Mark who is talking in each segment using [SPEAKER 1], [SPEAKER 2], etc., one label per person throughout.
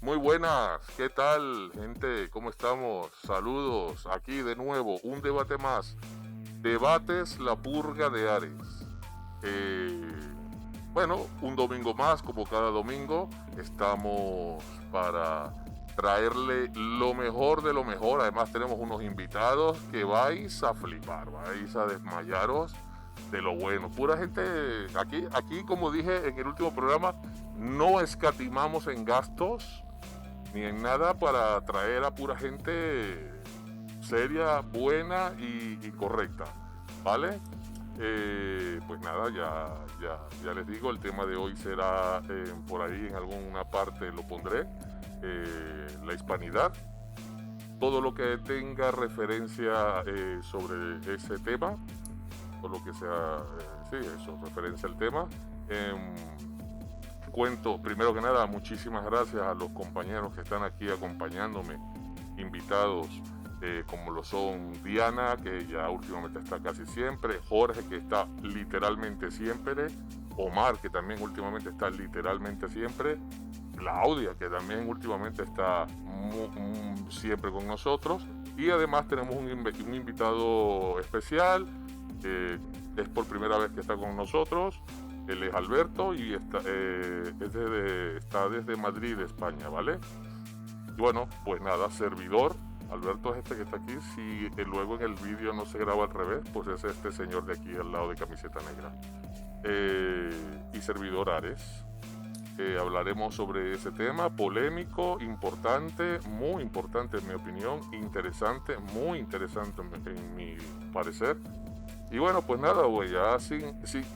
[SPEAKER 1] Muy buenas, ¿qué tal, gente? ¿Cómo estamos? Saludos, aquí de nuevo, un debate más. Debates La Purga de Ares. Bueno, un domingo más, como cada domingo, estamos para traerle lo mejor de lo mejor. Además tenemos unos invitados que vais a flipar, vais a desmayaros de lo bueno. Pura gente, aquí como dije en el último programa, no escatimamos en gastos ni en nada para traer a pura gente seria, buena y correcta, ¿vale? Pues nada, ya les digo, el tema de hoy será, por ahí en alguna parte lo pondré, la hispanidad, todo lo que tenga referencia sobre ese tema, o lo que sea, sí, eso, referencia al tema. Cuento, primero que nada, muchísimas gracias a los compañeros que están aquí acompañándome, invitados, como lo son Diana, que ya últimamente está casi siempre, Jorge, que está literalmente siempre, Omar, que también últimamente está literalmente siempre, Claudia, que también últimamente está siempre con nosotros, y además tenemos un invitado especial, es por primera vez que está con nosotros. Él es Alberto y está desde Madrid, España, ¿vale? Y bueno, pues nada, servidor. Alberto es este que está aquí. Si luego en el vídeo no se graba al revés, pues es este señor de aquí al lado de camiseta negra. Y servidor Ares. Hablaremos sobre ese tema polémico, importante, muy importante en mi opinión, interesante, muy interesante en mi parecer. Y bueno, pues nada, güey, ya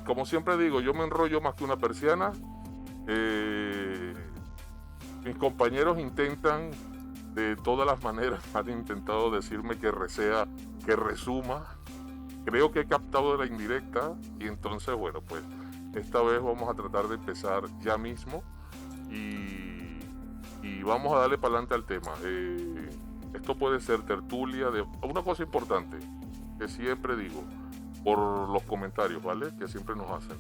[SPEAKER 1] como siempre digo, yo me enrollo más que una persiana. Eh, Mis compañeros intentan, de todas las maneras, han intentado decirme que resea, que resuma. Creo que he captado de la indirecta y entonces, bueno, pues esta vez vamos a tratar de empezar ya mismo y vamos a darle para adelante al tema. Esto puede ser tertulia de una cosa importante que siempre digo por los comentarios, ¿vale? Que siempre nos hacen.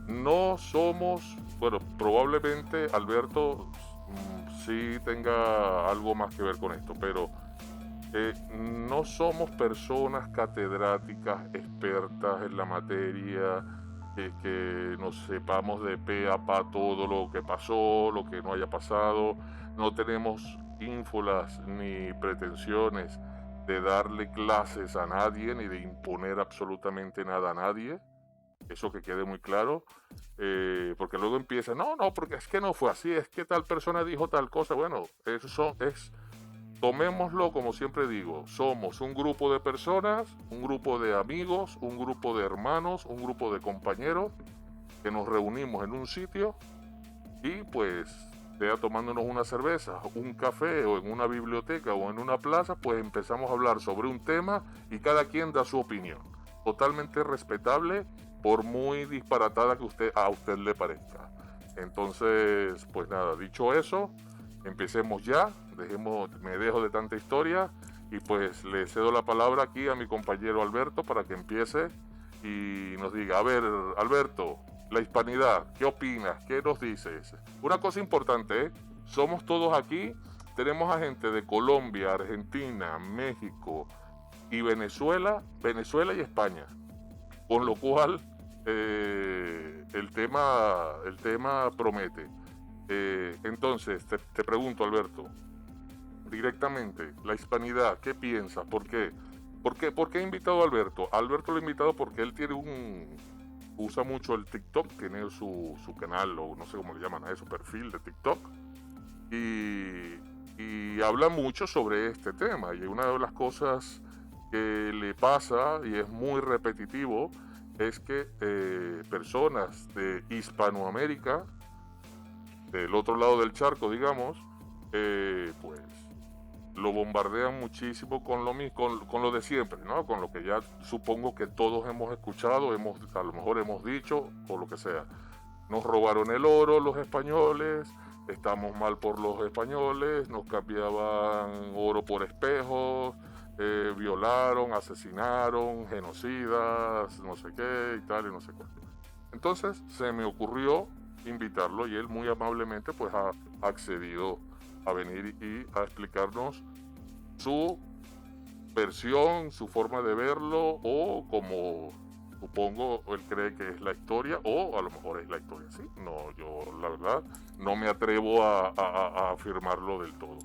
[SPEAKER 1] No somos, bueno, probablemente Alberto sí tenga algo más que ver con esto, pero no somos personas catedráticas, expertas en la materia, que nos sepamos de pe a pa todo lo que pasó, lo que no haya pasado. No tenemos ínfulas ni pretensiones de darle clases a nadie ni de imponer absolutamente nada a nadie. Eso que quede muy claro, porque luego empieza, no, porque es que no fue así, es que tal persona dijo tal cosa. Bueno, eso es, tomémoslo como siempre digo, somos un grupo de personas, un grupo de amigos, un grupo de hermanos, un grupo de compañeros que nos reunimos en un sitio y pues, sea tomándonos una cerveza, un café o en una biblioteca o en una plaza, pues empezamos a hablar sobre un tema y cada quien da su opinión. Totalmente respetable, por muy disparatada que a usted le parezca. Entonces, pues nada, dicho eso, empecemos ya, me dejo de tanta historia y pues le cedo la palabra aquí a mi compañero Alberto para que empiece y nos diga, a ver, Alberto, la hispanidad, ¿qué opinas? ¿Qué nos dices? Una cosa importante, ¿eh? Somos todos aquí, tenemos a gente de Colombia, Argentina, México y Venezuela y España, con lo cual el tema promete. Entonces, te pregunto, Alberto, directamente, la hispanidad, ¿qué piensas? ¿Por qué? ¿Por qué he invitado a Alberto? Alberto lo he invitado porque él tiene usa mucho el TikTok, tiene su canal, o no sé cómo le llaman a eso, su perfil de TikTok, y habla mucho sobre este tema. Y una de las cosas que le pasa, y es muy repetitivo, es que personas de Hispanoamérica, del otro lado del charco, digamos, pues lo bombardean muchísimo con lo de siempre, ¿no? Con lo que ya supongo que todos hemos escuchado, a lo mejor hemos dicho, o lo que sea. Nos robaron el oro los españoles, estamos mal por los españoles, nos cambiaban oro por espejos, violaron, asesinaron, genocidas, no sé qué y tal y no sé cuánto. Entonces se me ocurrió invitarlo, y él muy amablemente pues ha accedido a venir y a explicarnos su versión, su forma de verlo, o como supongo él cree que es la historia, o a lo mejor es la historia. Sí, no, yo la verdad no me atrevo a afirmarlo del todo.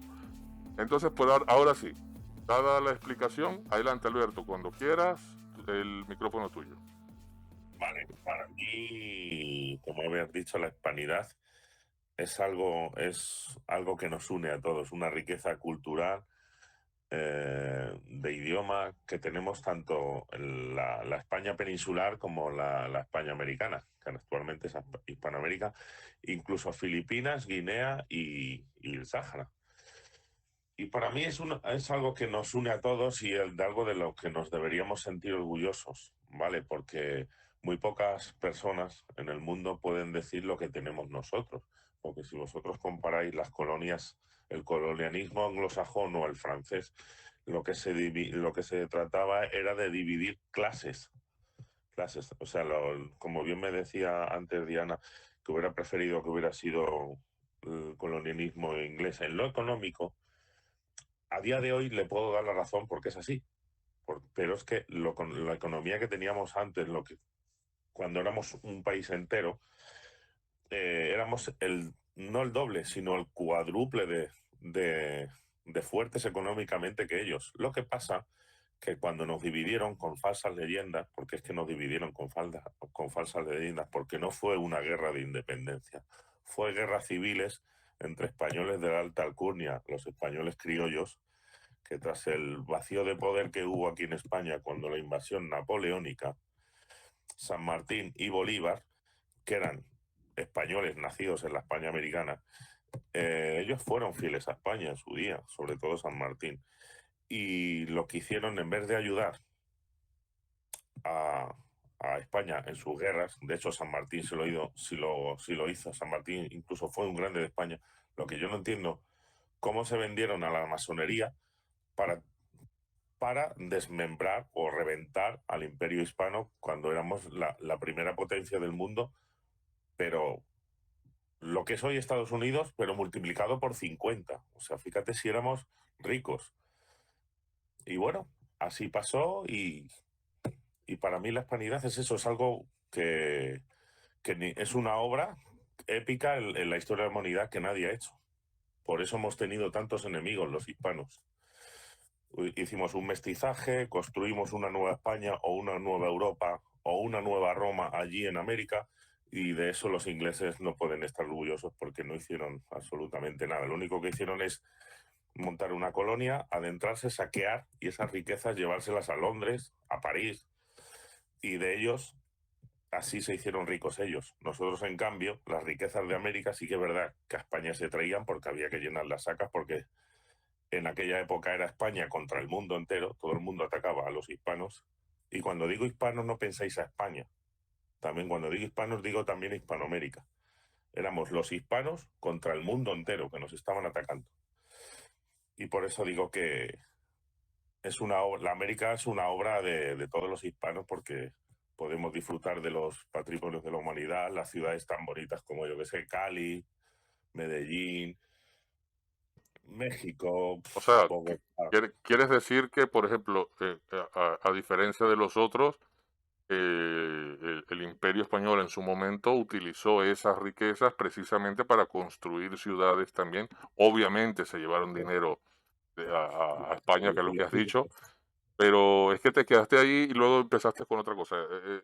[SPEAKER 1] Entonces, pues ahora sí, dada la explicación, adelante Alberto, cuando quieras, el micrófono es tuyo.
[SPEAKER 2] Vale, para mí, como habías dicho, la hispanidad es algo que nos une a todos, una riqueza cultural, de idioma que tenemos tanto en la España peninsular como la España americana, que actualmente es Hispanoamérica, incluso Filipinas, Guinea y el Sáhara. Y para mí es algo que nos une a todos y de algo de lo que nos deberíamos sentir orgullosos, ¿vale? Porque muy pocas personas en el mundo pueden decir lo que tenemos nosotros. Porque si vosotros comparáis las colonias, el colonialismo anglosajón o el francés, lo que se trataba era de dividir clases. Clases. O sea, como bien me decía antes Diana, que hubiera preferido que hubiera sido el colonialismo inglés en lo económico. A día de hoy le puedo dar la razón porque es así. Pero es que con la economía que teníamos antes, cuando éramos un país entero, éramos no el doble, sino el cuádruple de fuertes económicamente que ellos. Lo que pasa que cuando nos dividieron con falsas leyendas, porque es que nos dividieron con falsas leyendas, porque no fue una guerra de independencia, fue guerras civiles entre españoles de la alta alcurnia, los españoles criollos, que tras el vacío de poder que hubo aquí en España cuando la invasión napoleónica, San Martín y Bolívar, que eran españoles nacidos en la España americana, ellos fueron fieles a España en su día, sobre todo San Martín. Y lo que hicieron, en vez de ayudar a, a España en sus guerras, de hecho San Martín sí lo hizo, San Martín incluso fue un grande de España. Lo que yo no entiendo, cómo se vendieron a la masonería para desmembrar o reventar al imperio hispano cuando éramos la primera potencia del mundo, pero lo que es hoy Estados Unidos, pero multiplicado por 50. O sea, fíjate si éramos ricos. Y bueno, así pasó y para mí la hispanidad es eso, es algo que es una obra épica en la historia de la humanidad que nadie ha hecho. Por eso hemos tenido tantos enemigos los hispanos. Hicimos un mestizaje, construimos una nueva España o una nueva Europa o una nueva Roma allí en América, y de eso los ingleses no pueden estar orgullosos porque no hicieron absolutamente nada. Lo único que hicieron es montar una colonia, adentrarse, saquear y esas riquezas llevárselas a Londres, a París, y de ellos así se hicieron ricos ellos. Nosotros, en cambio, las riquezas de América sí que es verdad que a España se traían porque había que llenar las sacas, porque en aquella época era España contra el mundo entero, todo el mundo atacaba a los hispanos. Y cuando digo hispanos no pensáis a España. También cuando digo hispanos digo también a Hispanoamérica. Éramos los hispanos contra el mundo entero que nos estaban atacando. Y por eso digo que la América es una obra de todos los hispanos, porque podemos disfrutar de los patrimonios de la humanidad, las ciudades tan bonitas como yo que sé, Cali, Medellín, México,
[SPEAKER 1] O sea,
[SPEAKER 2] Bogotá.
[SPEAKER 1] ¿quieres decir que, por ejemplo, a diferencia de los otros, el Imperio Español en su momento utilizó esas riquezas precisamente para construir ciudades también? Obviamente se llevaron dinero a España, que es lo que has dicho, pero es que te quedaste ahí y luego empezaste con otra cosa.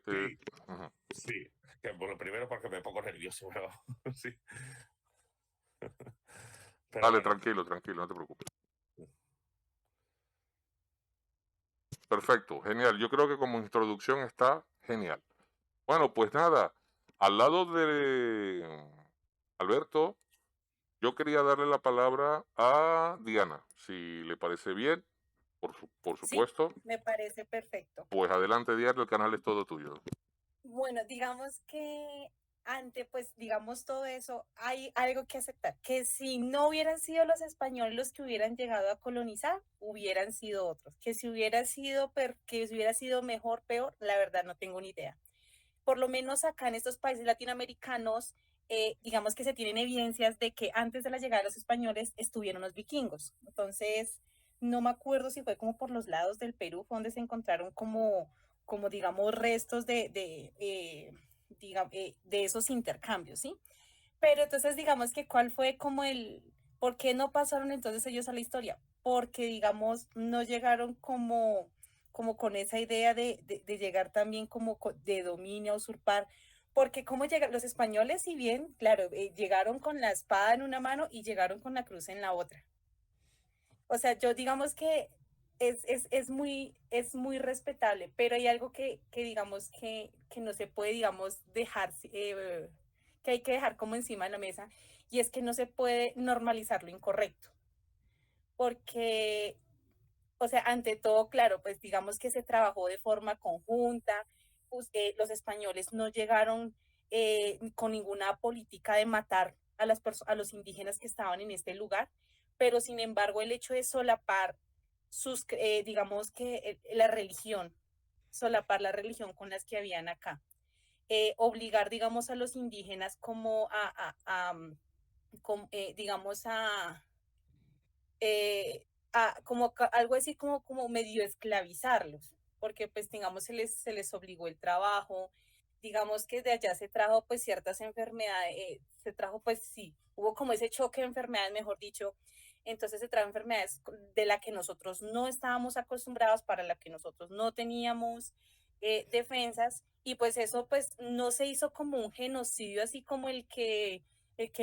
[SPEAKER 2] Sí,
[SPEAKER 1] Ujú.
[SPEAKER 2] sí, que por lo primero porque me pongo nervioso, pero sí. Pero
[SPEAKER 1] Dale,
[SPEAKER 2] bueno,
[SPEAKER 1] tranquilo, tranquilo, no te preocupes. Perfecto, genial. Yo creo que como introducción está genial. Bueno, pues nada, al lado de Alberto, yo quería darle la palabra a Diana, si le parece bien, por
[SPEAKER 3] Sí,
[SPEAKER 1] supuesto.
[SPEAKER 3] me parece perfecto.
[SPEAKER 1] Pues adelante, Diana, el canal es todo tuyo.
[SPEAKER 3] Bueno, digamos que ante, pues, digamos todo eso, hay algo que aceptar, que si no hubieran sido los españoles los que hubieran llegado a colonizar, hubieran sido otros, que si hubiera sido, que si hubiera sido mejor, peor, la verdad no tengo ni idea. Por lo menos acá en estos países latinoamericanos, digamos que se tienen evidencias de que antes de la llegada de los españoles estuvieron los vikingos. Entonces, no me acuerdo si fue como por los lados del Perú, fue donde se encontraron como digamos, restos de esos intercambios, ¿sí? Pero entonces, digamos que cuál fue como ¿por qué no pasaron entonces ellos a la historia? Porque, digamos, no llegaron como con esa idea de llegar también como de dominio, a usurpar, porque como llegan los españoles, si bien, claro, llegaron con la espada en una mano y llegaron con la cruz en la otra. O sea, yo digamos que es muy respetable, pero hay algo que digamos que no se puede, digamos, dejar, que hay que dejar como encima de la mesa, y es que no se puede normalizar lo incorrecto, porque, o sea, ante todo, claro, pues digamos que se trabajó de forma conjunta, pues, los españoles no llegaron con ninguna política de matar a los indígenas que estaban en este lugar, pero sin embargo el hecho de solapar digamos que solapar la religión con las que habían acá, obligar, digamos, a los indígenas como digamos, algo así como medio esclavizarlos, porque pues digamos se les obligó el trabajo, digamos que de allá se trajo pues ciertas enfermedades, se trajo pues sí, hubo como ese choque de enfermedades, mejor dicho, entonces se trajo enfermedades de las que nosotros no estábamos acostumbrados, para las que nosotros no teníamos defensas, y pues eso pues no se hizo como un genocidio así como el que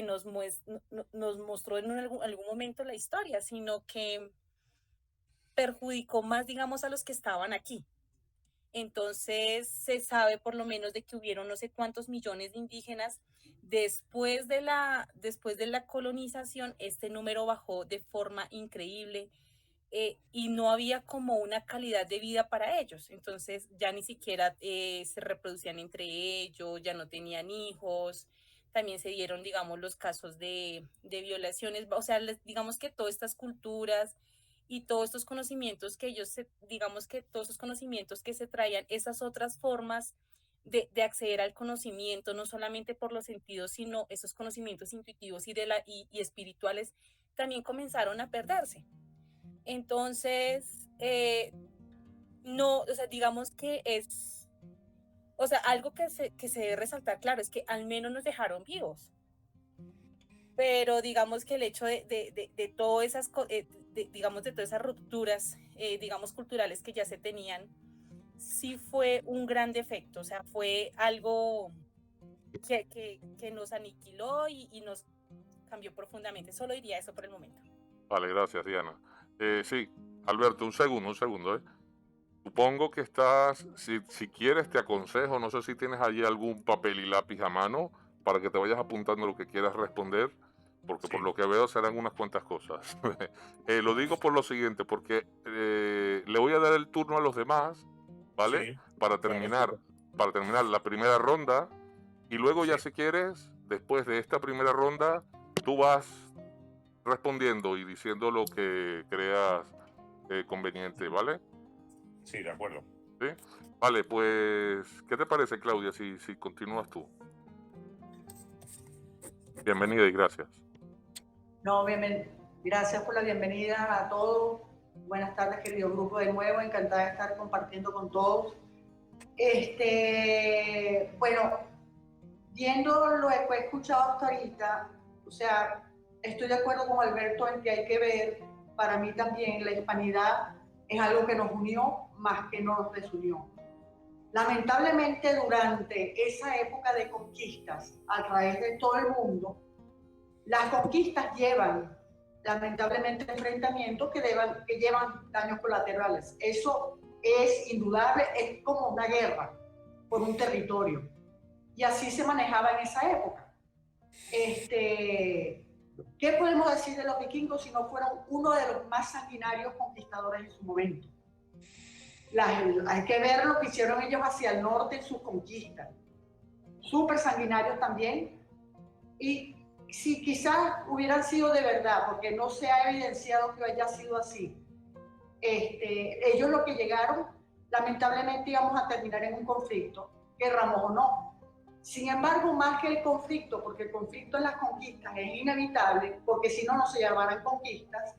[SPEAKER 3] nos mostró en algún momento la historia, sino que perjudicó más, digamos, a los que estaban aquí. Entonces se sabe por lo menos de que hubieron no sé cuántos millones de indígenas. Después de la colonización, este número bajó de forma increíble, y no había como una calidad de vida para ellos. Entonces ya ni siquiera se reproducían entre ellos, ya no tenían hijos. También se dieron, digamos, los casos de violaciones. O sea, digamos que todas estas culturas y todos estos conocimientos que digamos que todos esos conocimientos que se traían, esas otras formas de acceder al conocimiento, no solamente por los sentidos, sino esos conocimientos intuitivos y espirituales, también comenzaron a perderse. Entonces, no, o sea, digamos que o sea, algo que se debe resaltar, claro, es que al menos nos dejaron vivos, pero digamos que el hecho de todas esas, digamos, de todas esas rupturas, digamos, culturales que ya se tenían, sí fue un gran defecto, o sea, fue algo que nos aniquiló y nos cambió profundamente. Solo diría eso por el momento.
[SPEAKER 1] Vale, gracias, Diana. Sí, Alberto, un segundo, ¿eh? Supongo que si quieres te aconsejo, no sé si tienes allí algún papel y lápiz a mano para que te vayas apuntando lo que quieras responder, porque por
[SPEAKER 2] Sí.
[SPEAKER 1] lo que veo serán unas cuantas cosas. Lo digo por lo siguiente, porque le voy a dar el turno a los demás, ¿vale?
[SPEAKER 2] Sí,
[SPEAKER 1] Para
[SPEAKER 2] claro,
[SPEAKER 1] terminar la primera ronda, y luego ya
[SPEAKER 2] sí,
[SPEAKER 1] si quieres, después de esta primera ronda, tú vas respondiendo y diciendo lo que creas conveniente, ¿vale?
[SPEAKER 2] sí, de acuerdo.
[SPEAKER 1] ¿Sí? Vale, pues, ¿qué te parece, Claudia, si continúas tú? Bienvenida y gracias.
[SPEAKER 4] No, gracias por la bienvenida a todos. Buenas tardes, querido grupo, de nuevo. Encantada de estar compartiendo con todos. Bueno, viendo lo que he escuchado hasta ahorita, o sea, estoy de acuerdo con Alberto en que hay que ver, para mí también la hispanidad es algo que nos unió más que nos desunió. Lamentablemente, durante esa época de conquistas a través de todo el mundo, las conquistas llevan, lamentablemente, enfrentamientos que llevan daños colaterales. Eso es indudable, es como una guerra por un territorio. Y así se manejaba en esa época. ¿Qué podemos decir de los vikingos si no fueron uno de los más sanguinarios conquistadores en su momento? Hay que ver lo que hicieron ellos hacia el norte en sus conquistas. Súper sanguinarios también. Y si quizás hubieran sido de verdad, porque no se ha evidenciado que haya sido así, ellos lo que llegaron, lamentablemente íbamos a terminar en un conflicto, querramos o no. Sin embargo, más que el conflicto, porque el conflicto en las conquistas es inevitable, porque si no, no se llamaran conquistas,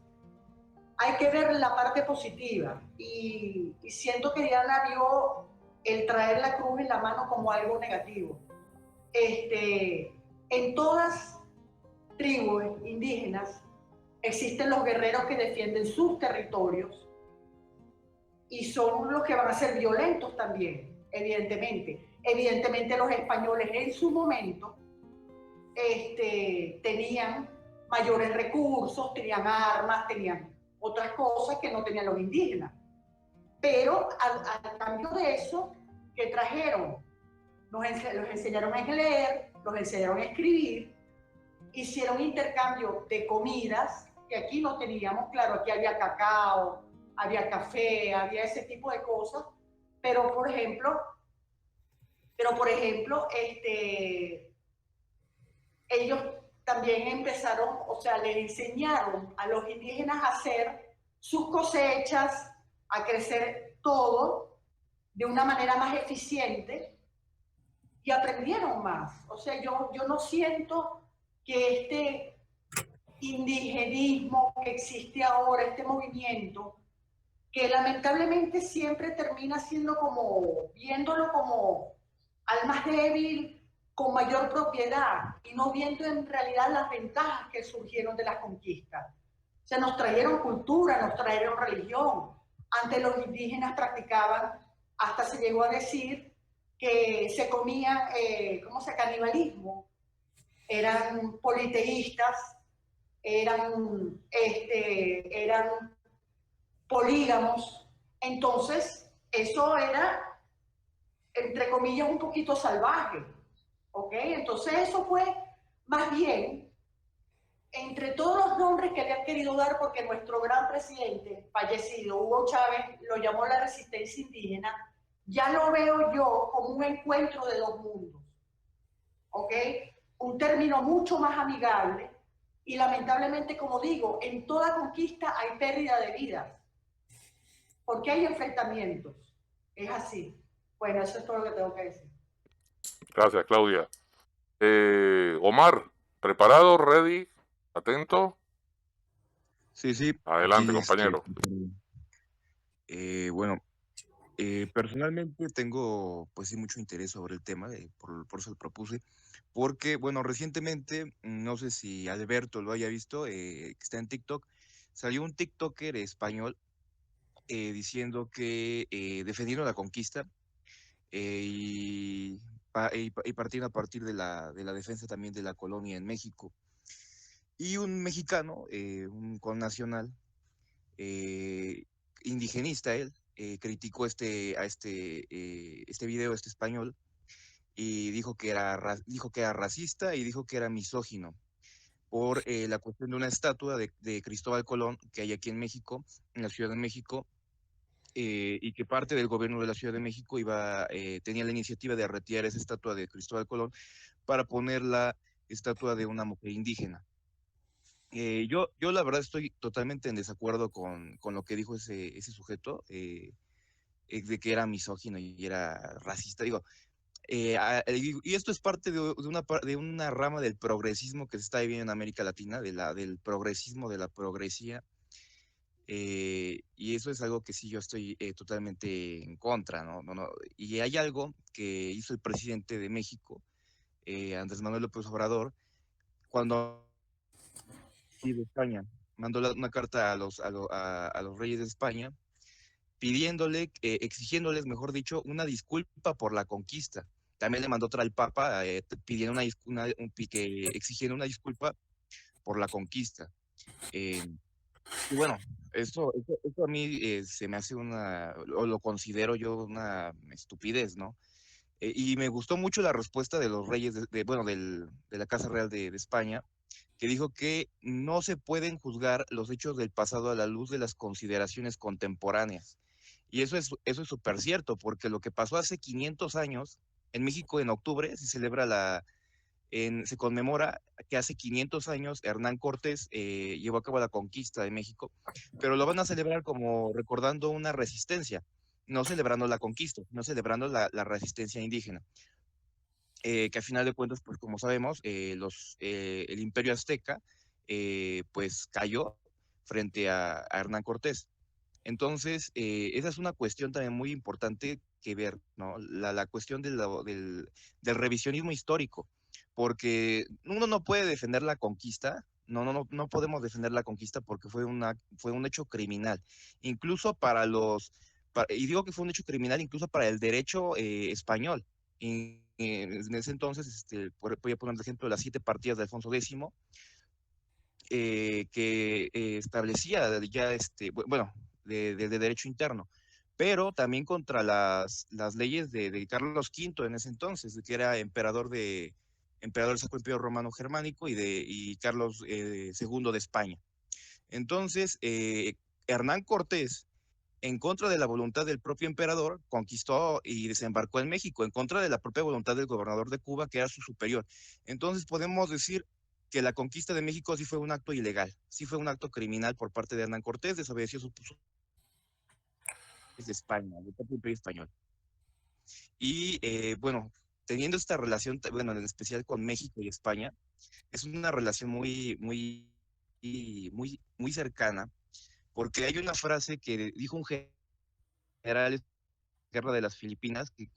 [SPEAKER 4] hay que ver la parte positiva. Y siento que Diana vio el traer la cruz en la mano como algo negativo. En todas tribus indígenas existen los guerreros que defienden sus territorios y son los que van a ser violentos también, evidentemente. Evidentemente los españoles en su momento tenían mayores recursos, tenían armas, tenían otras cosas que no tenían los indígenas. Pero al cambio de eso, ¿qué trajeron? Los enseñaron a leer, los enseñaron a escribir, hicieron intercambio de comidas, que aquí no teníamos, claro, aquí había cacao, había café, había ese tipo de cosas, pero por ejemplo, ellos también empezaron, o sea, les enseñaron a los indígenas a hacer sus cosechas, a crecer todo de una manera más eficiente y aprendieron más. O sea, yo no siento que este indigenismo que existe ahora, este movimiento, que lamentablemente siempre termina siendo como, viéndolo como al más débil, con mayor propiedad, y no viendo en realidad las ventajas que surgieron de las conquistas. O sea, nos trajeron cultura, nos trajeron religión. Antes los indígenas practicaban, hasta se llegó a decir que se comían, canibalismo. Eran politeístas, eran polígamos. Entonces, eso era, entre comillas, un poquito salvaje. ¿Ok? Entonces, eso fue más bien entre todos los nombres que le han querido dar, porque nuestro gran presidente fallecido, Hugo Chávez, lo llamó la resistencia indígena, ya lo veo yo como un encuentro de dos mundos. ¿Ok? Un término mucho más amigable y lamentablemente, como digo, en toda conquista hay pérdida de vidas, porque hay enfrentamientos. Es así. Bueno, eso es todo lo que tengo que decir.
[SPEAKER 1] Gracias, Claudia. Omar, ¿preparado? ¿Ready? ¿Atento?
[SPEAKER 5] Sí, sí.
[SPEAKER 1] Adelante,
[SPEAKER 5] Aquí,
[SPEAKER 1] compañero.
[SPEAKER 5] Bueno, personalmente tengo, pues sí, mucho interés sobre el tema, por eso lo propuse, porque, bueno, recientemente, no sé si Alberto lo haya visto, que está en TikTok, salió un TikToker español diciendo que defendieron la conquista y partiendo a partir de la defensa también de la colonia en México. Y un mexicano, un connacional, indigenista él, criticó este video, este español, y dijo que era racista y dijo que era misógino por la cuestión de una estatua de Cristóbal Colón que hay aquí en México, en la Ciudad de México, y que parte del gobierno de la Ciudad de México tenía la iniciativa de retirar esa estatua de Cristóbal Colón para poner la estatua de una mujer indígena. Yo la verdad estoy totalmente en desacuerdo con lo que dijo ese sujeto, de que era misógino y era racista. Digo, y esto es parte de una rama del progresismo que se está viviendo en América Latina, del progresismo, de la progresía, y eso es algo que sí yo estoy totalmente en contra, ¿no? Y hay algo que hizo el presidente de México, Andrés Manuel López Obrador, cuando de España mandó una carta a los reyes de España pidiéndole, exigiéndoles, mejor dicho, una disculpa por la conquista. También le mandó otra al Papa pidiendo exigiendo una disculpa por la conquista. Y bueno, eso a mí se me hace o lo considero yo una estupidez, ¿no? Y me gustó mucho la respuesta de los reyes, de la Casa Real de España, que dijo que no se pueden juzgar los hechos del pasado a la luz de las consideraciones contemporáneas. Y eso es súper cierto, porque lo que pasó hace 500 años, en México en octubre se conmemora que hace 500 años Hernán Cortés llevó a cabo la conquista de México, pero lo van a celebrar como recordando una resistencia, no celebrando la conquista, no celebrando la resistencia indígena. que al final de cuentas, pues como sabemos, el Imperio Azteca pues cayó frente a Hernán Cortés. Entonces, esa es una cuestión también muy importante que ver, ¿no? La cuestión del revisionismo histórico, porque uno no puede defender la conquista, no podemos defender la conquista porque fue un hecho criminal, incluso y digo que fue un hecho criminal incluso para el derecho español. En ese entonces, voy a poner el ejemplo de las 7 partidas de Alfonso X, que establecía ya, bueno, de derecho interno, pero también contra las leyes de Carlos V en ese entonces, que era emperador del Sacro Imperio Romano Germánico y Carlos II de España. Entonces, Hernán Cortés, en contra de la voluntad del propio emperador, conquistó y desembarcó en México, en contra de la propia voluntad del gobernador de Cuba, que era su superior. Entonces podemos decir que la conquista de México sí fue un acto ilegal, sí fue un acto criminal por parte de Hernán Cortés, desobedeció su de España, del propio imperio español. Y bueno, teniendo esta relación, bueno, en especial con México y España, es una relación muy cercana, porque hay una frase que dijo un general en la guerra de las Filipinas, que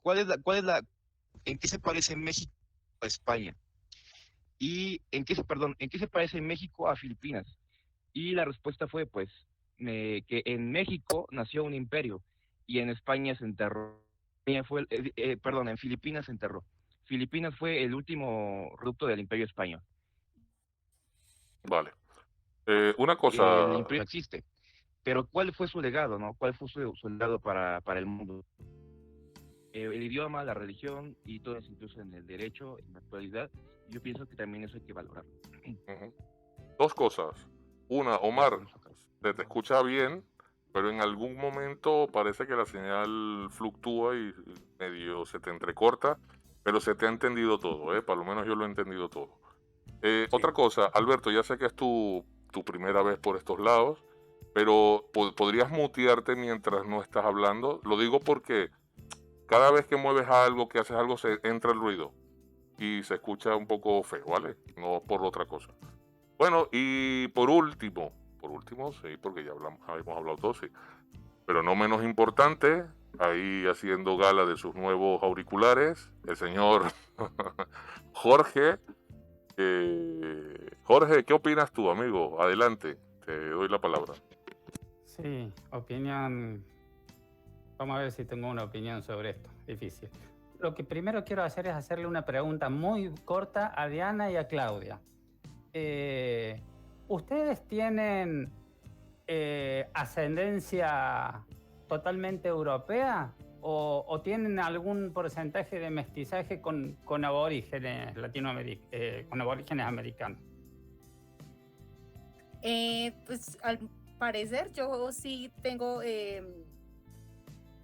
[SPEAKER 5] ¿en qué se parece México a España? Y ¿en qué se parece México a Filipinas? Y la respuesta fue, pues, que en México nació un imperio y en España se enterró. En Filipinas se enterró. Filipinas fue el último reducto del imperio español.
[SPEAKER 1] Vale. Una
[SPEAKER 5] El
[SPEAKER 1] cosa,
[SPEAKER 5] imperio existe. Pero ¿cuál fue su legado, no? ¿Cuál fue su legado para el mundo? El idioma, la religión y todo eso, incluso en el derecho, en la actualidad, yo pienso que también eso hay que valorarlo.
[SPEAKER 1] dos cosas. Una, Omar, se te escucha bien, pero en algún momento parece que la señal fluctúa y medio se te entrecorta, pero se te ha entendido todo, ¿eh? Por lo menos yo lo he entendido todo. Otra cosa, Alberto, ya sé que es tu primera vez por estos lados, pero podrías mutearte mientras no estás hablando. Lo digo porque cada vez que mueves algo, que haces algo, se entra el ruido y se escucha un poco feo, ¿vale? No por otra cosa. Bueno, y por último, sí, porque ya hemos hablado todos, sí, pero no menos importante, ahí haciendo gala de sus nuevos auriculares, el señor Jorge. Jorge, ¿qué opinas tú, amigo? Adelante, te doy la palabra.
[SPEAKER 6] Sí, opinión. Vamos a ver si tengo una opinión sobre esto. Difícil. Lo que primero quiero hacer es hacerle una pregunta muy corta a Diana y a Claudia. ¿Ustedes tienen ascendencia totalmente europea o tienen algún porcentaje de mestizaje con aborígenes con aborígenes americanos?
[SPEAKER 3] Pues al parecer yo sí tengo,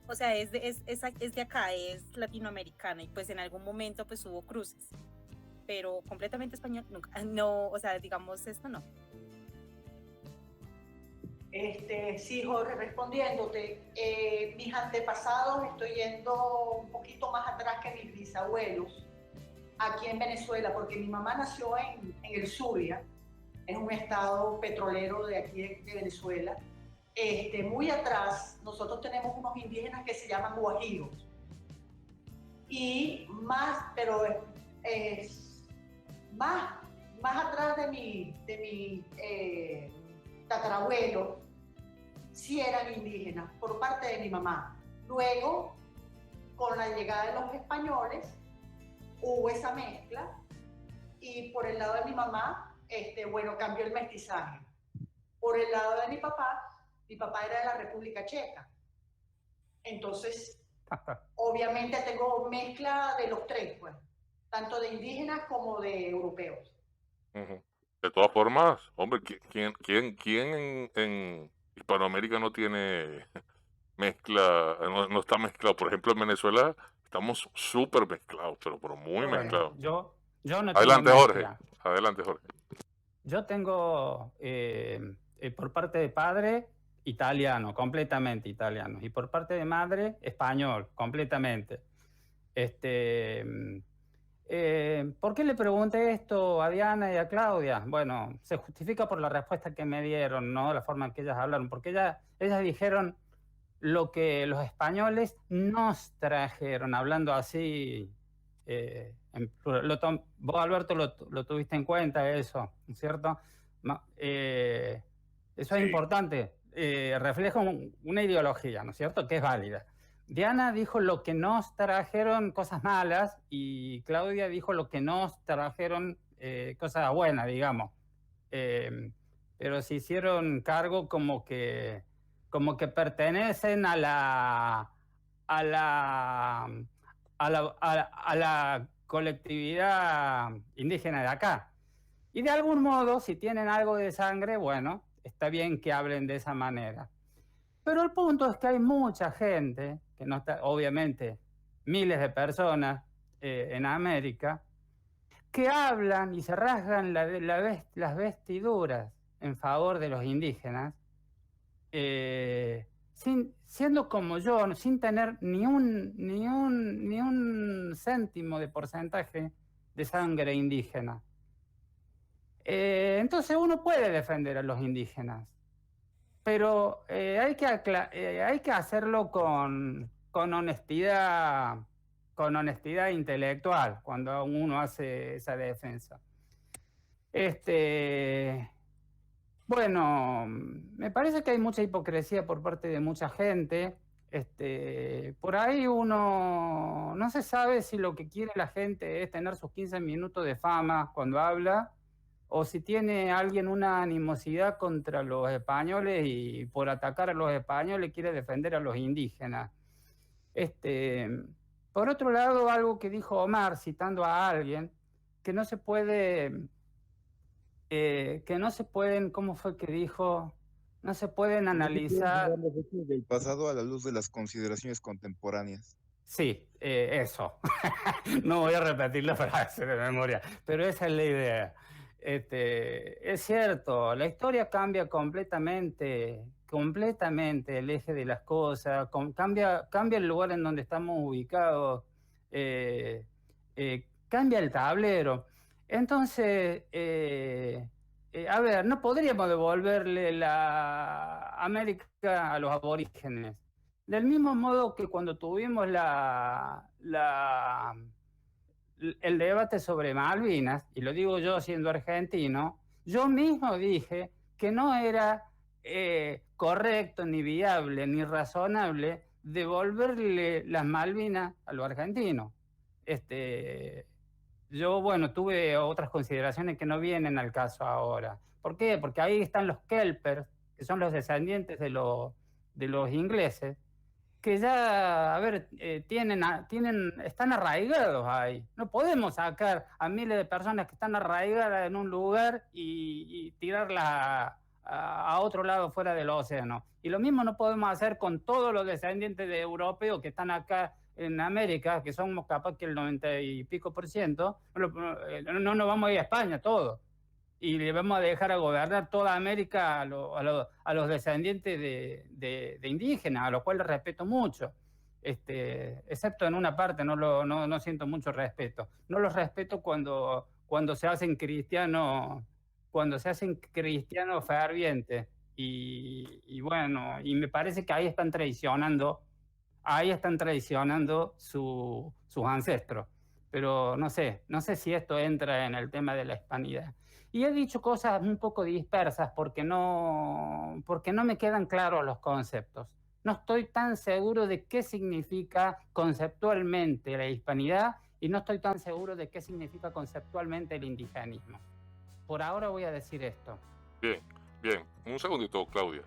[SPEAKER 3] o sea, es de acá, es latinoamericana y pues en algún momento pues hubo cruces, pero completamente español nunca, no, o sea, digamos esto no.
[SPEAKER 4] Sí, Jorge, respondiéndote, mis antepasados, estoy yendo un poquito más atrás que mis bisabuelos, aquí en Venezuela, porque mi mamá nació en el Zulia, es un estado petrolero de aquí de Venezuela. Muy atrás, nosotros tenemos unos indígenas que se llaman guajiros. Y más, pero más atrás de mi tatarabuelo, sí eran indígenas por parte de mi mamá. Luego, con la llegada de los españoles, hubo esa mezcla y por el lado de mi mamá, bueno, cambió el mestizaje. Por el lado de mi papá era de la República Checa. Entonces, obviamente tengo mezcla de los tres, pues, tanto de indígenas como de europeos.
[SPEAKER 1] De todas formas, hombre, ¿quién en Hispanoamérica no tiene mezcla, no está mezclado? Por ejemplo, en Venezuela estamos súper mezclados, pero muy
[SPEAKER 6] Bueno,
[SPEAKER 1] mezclados.
[SPEAKER 6] yo no
[SPEAKER 1] Adelante,
[SPEAKER 6] tengo
[SPEAKER 1] Jorge.
[SPEAKER 6] mezcla.
[SPEAKER 1] Adelante, Jorge.
[SPEAKER 6] Yo tengo por parte de padre italiano, completamente italiano, y por parte de madre español, completamente. ¿Por qué le pregunté esto a Diana y a Claudia? Bueno, se justifica por la respuesta que me dieron, ¿no? La forma en que ellas hablaron, porque ellas dijeron lo que los españoles nos trajeron, hablando así, en plural. Vos, Alberto, lo tuviste en cuenta eso, ¿no es cierto? Eso es
[SPEAKER 2] Sí,
[SPEAKER 6] importante, refleja una ideología, ¿no es cierto?, que es válida. Diana dijo lo que nos trajeron cosas malas y Claudia dijo lo que nos trajeron cosas buenas, digamos. Pero se hicieron cargo como que pertenecen a la colectividad indígena de acá. Y de algún modo, si tienen algo de sangre, bueno, está bien que hablen de esa manera. Pero el punto es que hay mucha gente, que no está, obviamente, miles de personas en América, que hablan y se rasgan las vestiduras en favor de los indígenas, siendo como yo, sin tener ni un céntimo de porcentaje de sangre indígena. Entonces uno puede defender a los indígenas, pero hay que hacerlo con honestidad intelectual cuando uno hace esa defensa. Bueno, me parece que hay mucha hipocresía por parte de mucha gente. Por ahí uno no se sabe si lo que quiere la gente es tener sus 15 minutos de fama cuando habla, o si tiene alguien una animosidad contra los españoles y por atacar a los españoles quiere defender a los indígenas. Por otro lado, algo que dijo Omar, citando a alguien, que no se pueden, ¿cómo fue que dijo? No se pueden analizar.
[SPEAKER 5] Del pasado a la luz de las consideraciones contemporáneas.
[SPEAKER 6] Sí, eso. No voy a repetir la frase de memoria, pero esa es la idea. Es cierto, la historia cambia completamente el eje de las cosas, cambia el lugar en donde estamos ubicados, cambia el tablero. Entonces, a ver, no podríamos devolverle la América a los aborígenes. Del mismo modo que cuando tuvimos el debate sobre Malvinas, y lo digo yo siendo argentino, yo mismo dije que no era correcto, ni viable, ni razonable devolverle las Malvinas a los argentinos. Yo, bueno, tuve otras consideraciones que no vienen al caso ahora. ¿Por qué? Porque ahí están los Kelpers, que son los descendientes de los ingleses, que ya, a ver, están arraigados ahí. No podemos sacar a miles de personas que están arraigadas en un lugar y tirarlas a otro lado fuera del océano. Y lo mismo no podemos hacer con todos los descendientes de europeos que están acá en América, que somos capaz que el 90 y pico %, no nos vamos a ir a España todos. Y le vamos a dejar a gobernar toda América a los descendientes de indígenas, a los cuales respeto mucho. Excepto en una parte, no siento mucho respeto. No los respeto cuando se hacen cristianos fervientes. Y bueno, y me parece que ahí están traicionando sus ancestros. Pero no sé si esto entra en el tema de la hispanidad. Y he dicho cosas un poco dispersas porque no me quedan claros los conceptos. No estoy tan seguro de qué significa conceptualmente la hispanidad y no estoy tan seguro de qué significa conceptualmente el indigenismo. Por ahora voy a decir esto.
[SPEAKER 1] Bien. Un segundito, Claudia.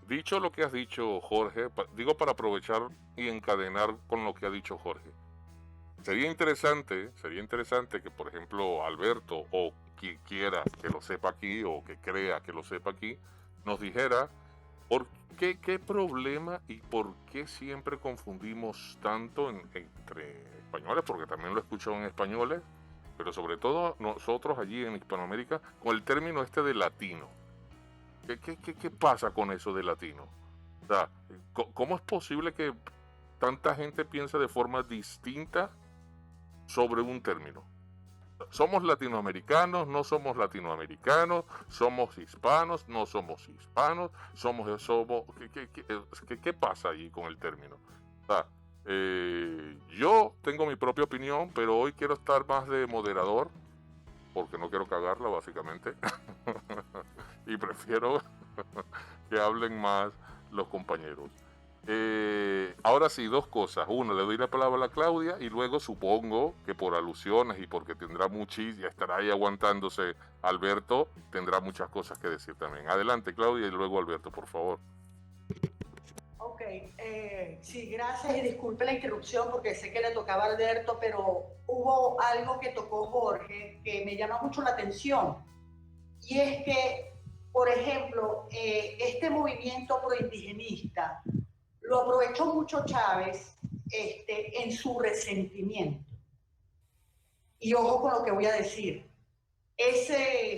[SPEAKER 1] Dicho lo que has dicho, Jorge, digo para aprovechar y encadenar con lo que ha dicho Jorge. Sería interesante que, por ejemplo, Alberto o quien quiera que lo sepa aquí o que crea que lo sepa aquí, nos dijera qué problema y por qué siempre confundimos tanto entre españoles, porque también lo he escuchado en españoles, pero sobre todo nosotros allí en Hispanoamérica, con el término de latino. ¿Qué pasa con eso de latino? O sea, ¿cómo es posible que tanta gente piense de forma distinta sobre un término. ¿Somos latinoamericanos? ¿No somos latinoamericanos? ¿Somos hispanos? ¿No somos hispanos? ¿Qué pasa ahí con el término? O sea, yo tengo mi propia opinión, pero hoy quiero estar más de moderador, porque no quiero cagarla, básicamente. Y prefiero que hablen más los compañeros. Ahora sí, dos cosas. Una, le doy la palabra a Claudia y luego supongo que por alusiones y porque tendrá ya estará ahí aguantándose Alberto, tendrá muchas cosas que decir también. Adelante, Claudia, y luego Alberto, por favor.
[SPEAKER 4] Ok, sí, gracias y disculpe la interrupción porque sé que le tocaba a Alberto, pero hubo algo que tocó Jorge que me llama mucho la atención y es que, por ejemplo, este movimiento proindigenista lo aprovechó mucho Chávez en su resentimiento. Y ojo con lo que voy a decir, esa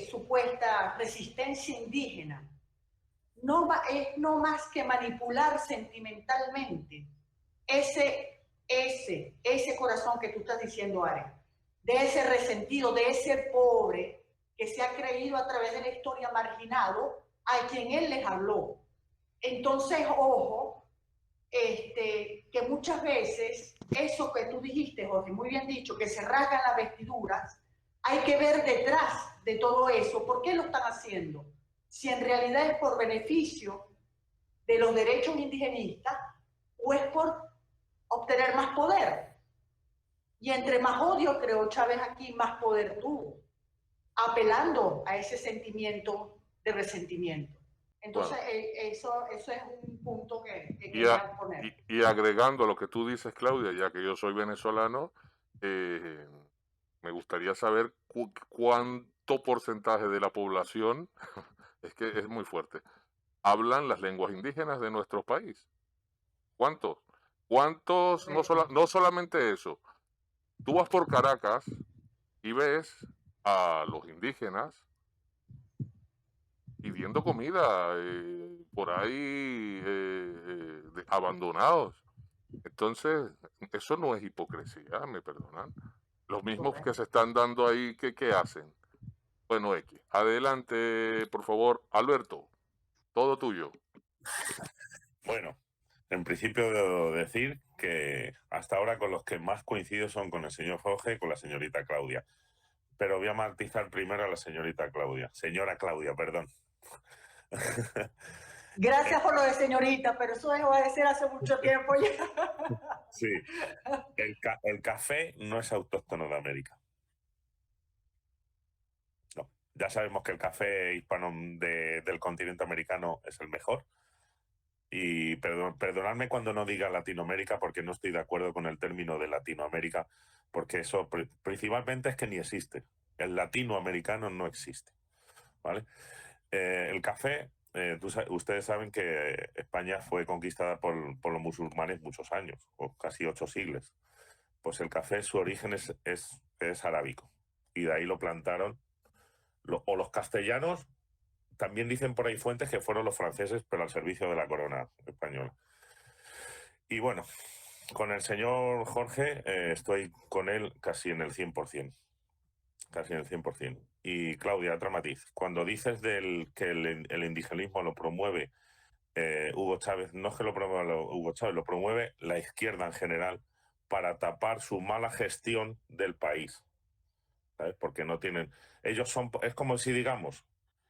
[SPEAKER 4] supuesta resistencia indígena es no más que manipular sentimentalmente ese corazón que tú estás diciendo, Ari, de ese resentido, de ese pobre que se ha creído a través de la historia marginado a quien él les habló. Entonces, ojo, que muchas veces eso que tú dijiste, Jorge, muy bien dicho, que se rasgan las vestiduras, hay que ver detrás de todo eso, ¿por qué lo están haciendo? Si en realidad es por beneficio de los derechos indigenistas o es por obtener más poder. Y entre más odio, creo, Chávez aquí, más poder tuvo, apelando a ese sentimiento de resentimiento. Entonces, bueno, eso es un punto que quería poner.
[SPEAKER 1] Y agregando a lo que tú dices, Claudia, ya que yo soy venezolano, me gustaría saber cuánto porcentaje de la población, es que es muy fuerte, hablan las lenguas indígenas de nuestro país. ¿Cuántos? ¿Cuántos? No solamente eso. Tú vas por Caracas y ves a los indígenas pidiendo comida por ahí abandonados. Entonces, eso no es hipocresía, me perdonan. Los mismos que se están dando ahí, ¿qué hacen? Bueno, X. Adelante, por favor, Alberto. Todo tuyo.
[SPEAKER 2] Bueno, en principio debo decir que hasta ahora con los que más coincido son con el señor Jorge y con la señorita Claudia. Pero voy a matizar primero a la señorita Claudia. Señora Claudia, perdón.
[SPEAKER 4] Gracias por lo de señorita, pero eso dejó de ser hace mucho tiempo ya.
[SPEAKER 2] Sí. El café no es autóctono de América. No. Ya sabemos que el café hispano del continente americano es el mejor. Y perdonadme cuando no diga Latinoamérica, porque no estoy de acuerdo con el término de Latinoamérica, porque eso principalmente es que ni existe. El latinoamericano no existe. ¿Vale? El café, ustedes saben que España fue conquistada por los musulmanes muchos años, o casi 8 siglos. Pues el café, su origen es arábico. Y de ahí lo plantaron, o los castellanos. También dicen por ahí fuentes que fueron los franceses, pero al servicio de la corona española. Y bueno, con el señor Jorge estoy con él casi en el 100%. Casi en el 100%. Y Claudia, otro matiz. Cuando dices que el indigenismo lo promueve Hugo Chávez, no es que lo promueva Hugo Chávez, lo promueve la izquierda en general para tapar su mala gestión del país. ¿Sabes? Porque no tienen... Es como si digamos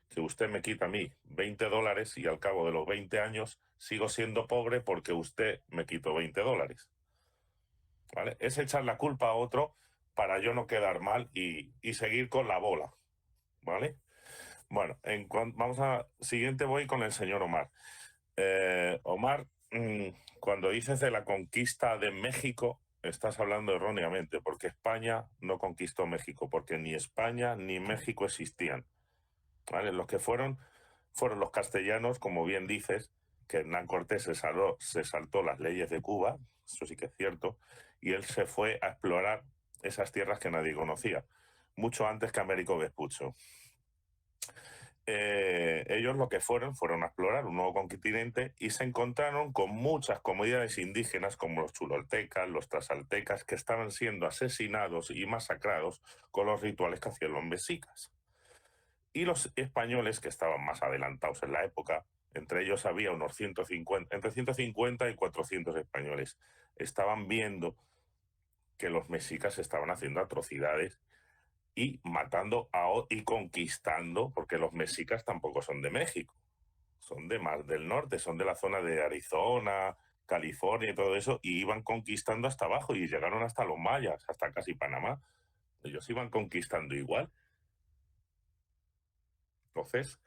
[SPEAKER 2] que usted me quita a mí $20 y al cabo de los 20 años sigo siendo pobre porque usted me quitó $20. ¿Vale? Es echar la culpa a otro para yo no quedar mal y seguir con la bola. ¿Vale? Bueno, vamos a... Siguiente voy con el señor Omar. Omar, cuando dices de la conquista de México, estás hablando erróneamente, porque España no conquistó México, porque ni España ni México existían. ¿Vale? Los que fueron los castellanos, como bien dices, que Hernán Cortés se saltó las leyes de Cuba, eso sí que es cierto, y él se fue a explorar esas tierras que nadie conocía, mucho antes que Américo Vespuccio. ellos lo que fueron a explorar un nuevo continente y se encontraron con muchas comunidades indígenas como los chuloltecas, los tlaxcaltecas, que estaban siendo asesinados y masacrados con los rituales que hacían los mexicas. Y los españoles, que estaban más adelantados en la época, entre ellos había unos 150, entre 150 y 400 españoles, estaban viendo que los mexicas estaban haciendo atrocidades y matando y conquistando, porque los mexicas tampoco son de México, son de más del norte, son de la zona de Arizona, California y todo eso, y iban conquistando hasta abajo y llegaron hasta los mayas, hasta casi Panamá. Ellos iban conquistando igual. Entonces,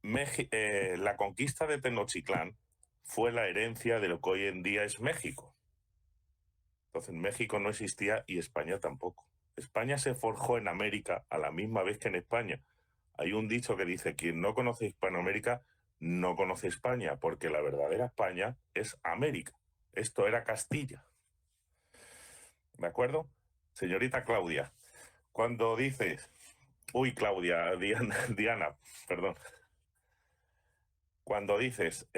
[SPEAKER 2] la conquista de Tenochtitlán fue la herencia de lo que hoy en día es México. Entonces, México no existía y España tampoco. España se forjó en América a la misma vez que en España. Hay un dicho que dice, quien no conoce Hispanoamérica no conoce España, porque la verdadera España es América. Esto era Castilla. ¿De acuerdo? Señorita Claudia, cuando dices... Uy, Claudia, Diana, perdón. Cuando dices,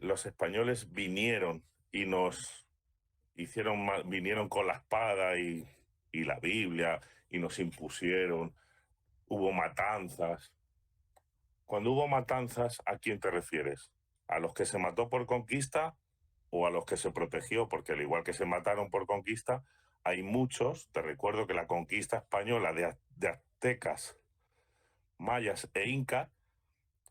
[SPEAKER 2] los españoles vinieron y nos hicieron mal, vinieron con la espada y la Biblia y nos impusieron, hubo matanzas. Cuando hubo matanzas, ¿a quién te refieres? ¿A los que se mató por conquista o a los que se protegió? Porque al igual que se mataron por conquista, hay muchos, te recuerdo que la conquista española de aztecas, mayas e incas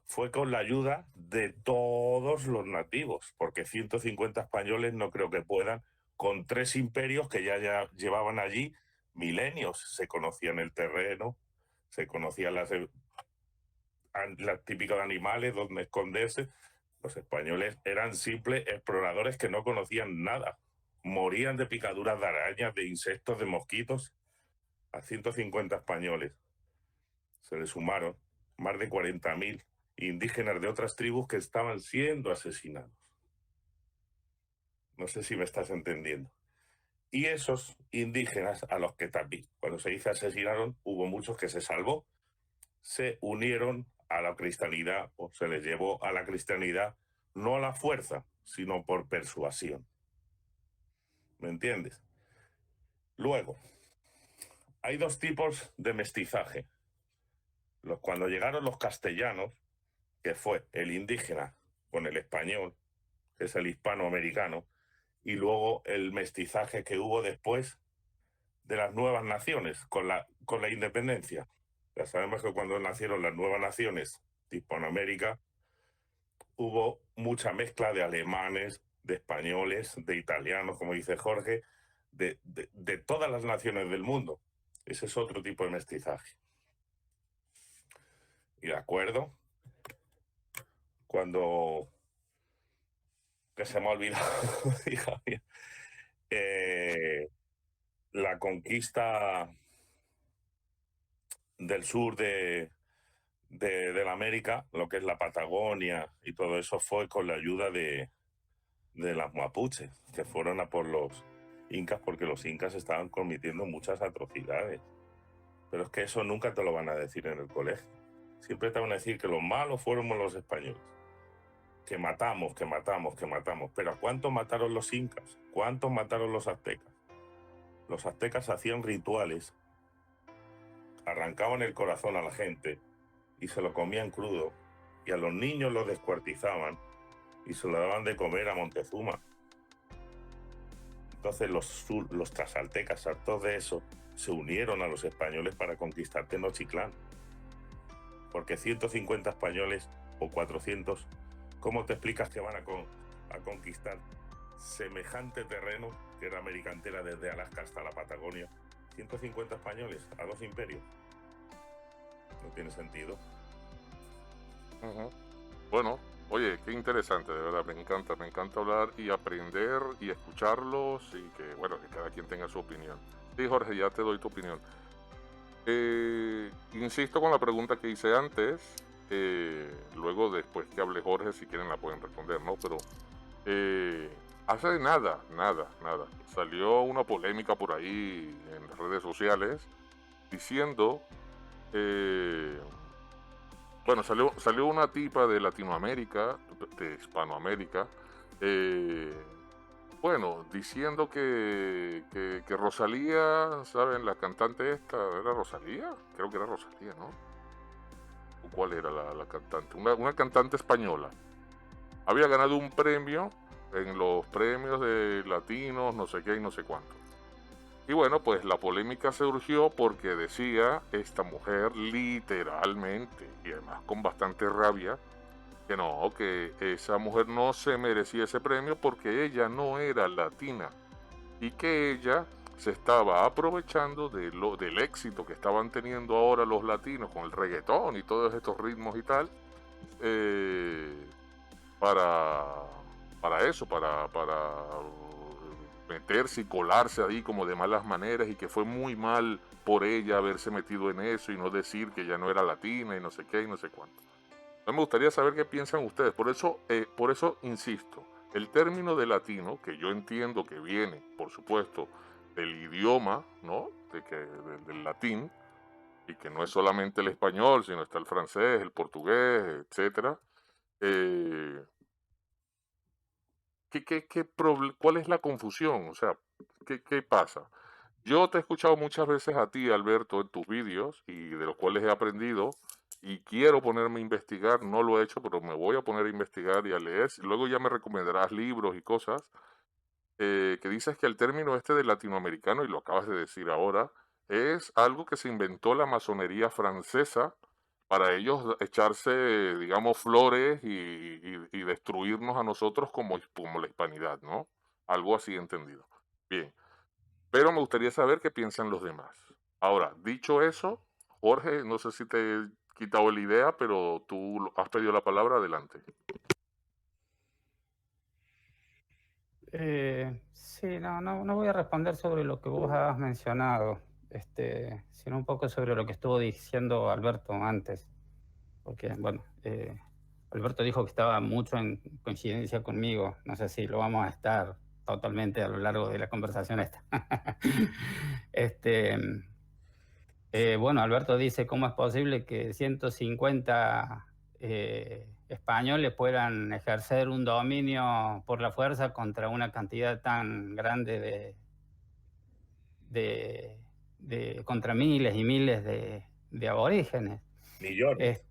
[SPEAKER 2] fue con la ayuda de todos los nativos, porque 150 españoles no creo que puedan, con 3 imperios que ya llevaban allí milenios, se conocían el terreno, se conocían las típicas de animales, donde esconderse. Los españoles eran simples exploradores que no conocían nada, morían de picaduras de arañas, de insectos, de mosquitos. A 150 españoles se le sumaron más de 40.000 indígenas de otras tribus que estaban siendo asesinados. No sé si me estás entendiendo. Y esos indígenas a los que también, cuando se dice asesinaron, hubo muchos que se salvó, se unieron a la cristianidad o se les llevó a la cristianidad, no a la fuerza, sino por persuasión. ¿Me entiendes? Luego, hay 2 tipos de mestizaje. Cuando llegaron los castellanos, que fue el indígena con el español, que es el hispanoamericano, y luego el mestizaje que hubo después de las nuevas naciones con la independencia. Ya sabemos que cuando nacieron las nuevas naciones de Hispanoamérica hubo mucha mezcla de alemanes, de españoles, de italianos, como dice Jorge, de todas las naciones del mundo. Ese es otro tipo de mestizaje. Y de acuerdo, cuando... que se me ha olvidado, hija mía, la conquista del sur de la América, lo que es la Patagonia y todo eso, fue con la ayuda de las mapuches, que fueron a por los incas, porque los incas estaban cometiendo muchas atrocidades. Pero es que eso nunca te lo van a decir en el colegio. Siempre te van a decir que los malos fueron los españoles. Que matamos. Pero ¿a cuántos mataron los incas? ¿Cuántos mataron los aztecas? Los aztecas hacían rituales, arrancaban el corazón a la gente y se lo comían crudo, y a los niños los descuartizaban y se lo daban de comer a Montezuma. Entonces los tlaxcaltecas, hartos de eso, se unieron a los españoles para conquistar Tenochtitlán. Porque 150 españoles o 400, ¿cómo te explicas que van a conquistar semejante terreno que era América entera, desde Alaska hasta la Patagonia? 150 españoles a 2 imperios. No tiene sentido.
[SPEAKER 1] Bueno, oye, qué interesante, de verdad, me encanta hablar y aprender y escucharlos y que, bueno, que cada quien tenga su opinión. Sí, Jorge, ya te doy tu opinión. Insisto con la pregunta que hice antes, luego después que hable Jorge, si quieren la pueden responder, ¿no? Pero hace nada, salió una polémica por ahí en las redes sociales diciendo, bueno, salió una tipa de Latinoamérica, de Hispanoamérica, bueno, diciendo que Rosalía, ¿saben? La cantante esta, ¿era Rosalía? Creo que era Rosalía, ¿no? ¿O cuál era la cantante? Una cantante española. Había ganado un premio en los premios de latinos, no sé qué y no sé cuánto. Y bueno, pues la polémica surgió porque decía esta mujer literalmente, y además con bastante rabia, que no, que esa mujer no se merecía ese premio porque ella no era latina y que ella se estaba aprovechando del éxito que estaban teniendo ahora los latinos con el reggaetón y todos estos ritmos y tal, para eso, para meterse y colarse ahí como de malas maneras, y que fue muy mal por ella haberse metido en eso y no decir que ya no era latina y no sé qué y no sé cuánto. Me gustaría saber qué piensan ustedes. Por eso insisto, el término de latino, que yo entiendo que viene, por supuesto, del idioma, ¿no? Del latín, y que no es solamente el español, sino está el francés, el portugués, etcétera. ¿Cuál es la confusión? O sea, ¿qué pasa? Yo te he escuchado muchas veces a ti, Alberto, en tus vídeos, y de los cuales he aprendido, y quiero ponerme a investigar. No lo he hecho, pero me voy a poner a investigar y a leer. Luego ya me recomendarás libros y cosas, que dices que el término este de latinoamericano, y lo acabas de decir ahora, es algo que se inventó la masonería francesa para ellos echarse, digamos, flores y destruirnos a nosotros como la hispanidad, ¿no? Algo así entendido. Bien, pero me gustaría saber qué piensan los demás. Ahora, dicho eso, Jorge, no sé si te he quitado la idea, pero tú has pedido la palabra, adelante.
[SPEAKER 6] Sí, no voy a responder sobre lo que vos has mencionado, sino un poco sobre lo que estuvo diciendo Alberto antes, porque, bueno, Alberto dijo que estaba mucho en coincidencia conmigo. No sé si lo vamos a estar totalmente a lo largo de la conversación esta. Bueno, Alberto dice, ¿cómo es posible que 150 españoles puedan ejercer un dominio por la fuerza contra una cantidad tan grande contra miles y miles de aborígenes?
[SPEAKER 2] Millones.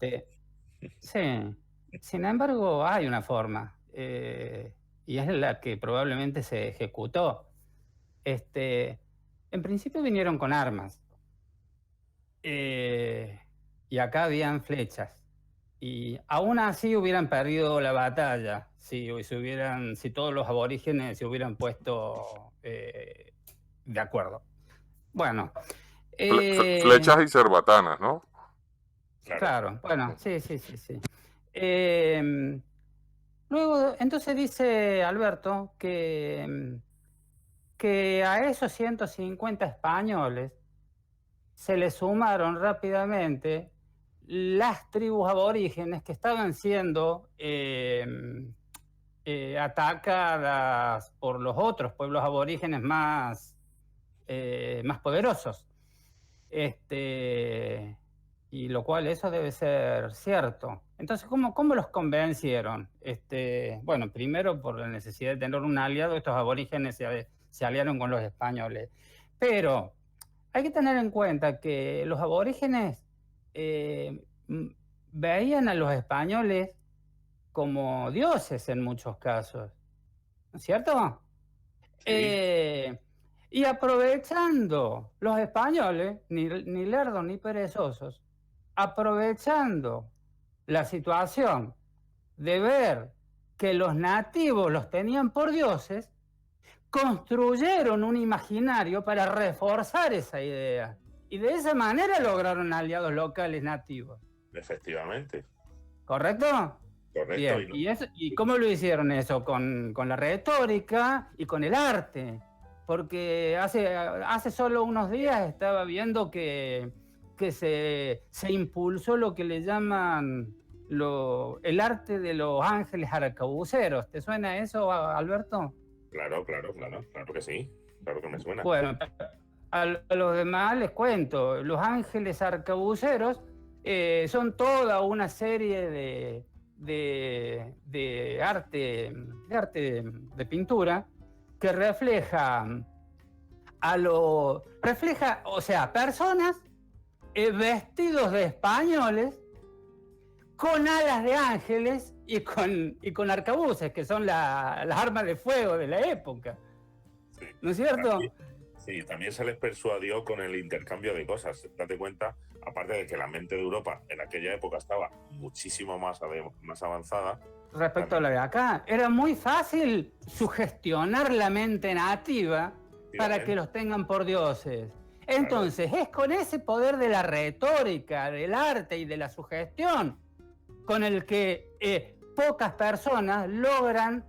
[SPEAKER 6] Sí. Sin embargo, hay una forma, y es la que probablemente se ejecutó. En principio vinieron con armas. Y acá habían flechas. Y aún así hubieran perdido la batalla si todos los aborígenes se hubieran puesto de acuerdo. Bueno.
[SPEAKER 1] Flechas y cerbatanas, ¿no?
[SPEAKER 6] Claro, bueno, sí. Luego, entonces dice Alberto que a esos 150 españoles se le sumaron rápidamente las tribus aborígenes que estaban siendo atacadas por los otros pueblos aborígenes más poderosos. Y lo cual eso debe ser cierto. Entonces, ¿cómo los convencieron? Bueno, primero por la necesidad de tener un aliado, estos aborígenes se aliaron con los españoles. Pero hay que tener en cuenta que los aborígenes veían a los españoles como dioses en muchos casos, ¿no es cierto? Sí. Y aprovechando los españoles, ni lerdos ni perezosos, aprovechando la situación de ver que los nativos los tenían por dioses, construyeron un imaginario para reforzar esa idea. Y de esa manera lograron aliados locales nativos.
[SPEAKER 2] Efectivamente.
[SPEAKER 6] ¿Correcto?
[SPEAKER 2] Correcto.
[SPEAKER 6] Bien. ¿Y cómo lo hicieron eso? Con la retórica y con el arte. Porque hace solo unos días estaba viendo que se impulsó lo que le llaman el arte de los ángeles arcabuceros. ¿Te suena eso, Alberto?
[SPEAKER 2] Claro que sí, claro que me suena.
[SPEAKER 6] Bueno, a los demás les cuento, los ángeles arcabuceros son toda una serie de arte, de pintura que refleja o sea, personas vestidos de españoles con alas de ángeles y con arcabuces, que son las armas de fuego de la época.
[SPEAKER 2] Sí.
[SPEAKER 6] ¿No es cierto?
[SPEAKER 2] Sí, también se les persuadió con el intercambio de cosas. Date cuenta, aparte de que la mente de Europa en aquella época estaba muchísimo más avanzada.
[SPEAKER 6] Respecto a la de acá, era muy fácil sugestionar la mente nativa para que los tengan por dioses. Entonces, es con ese poder de la retórica, del arte y de la sugestión con el que pocas personas logran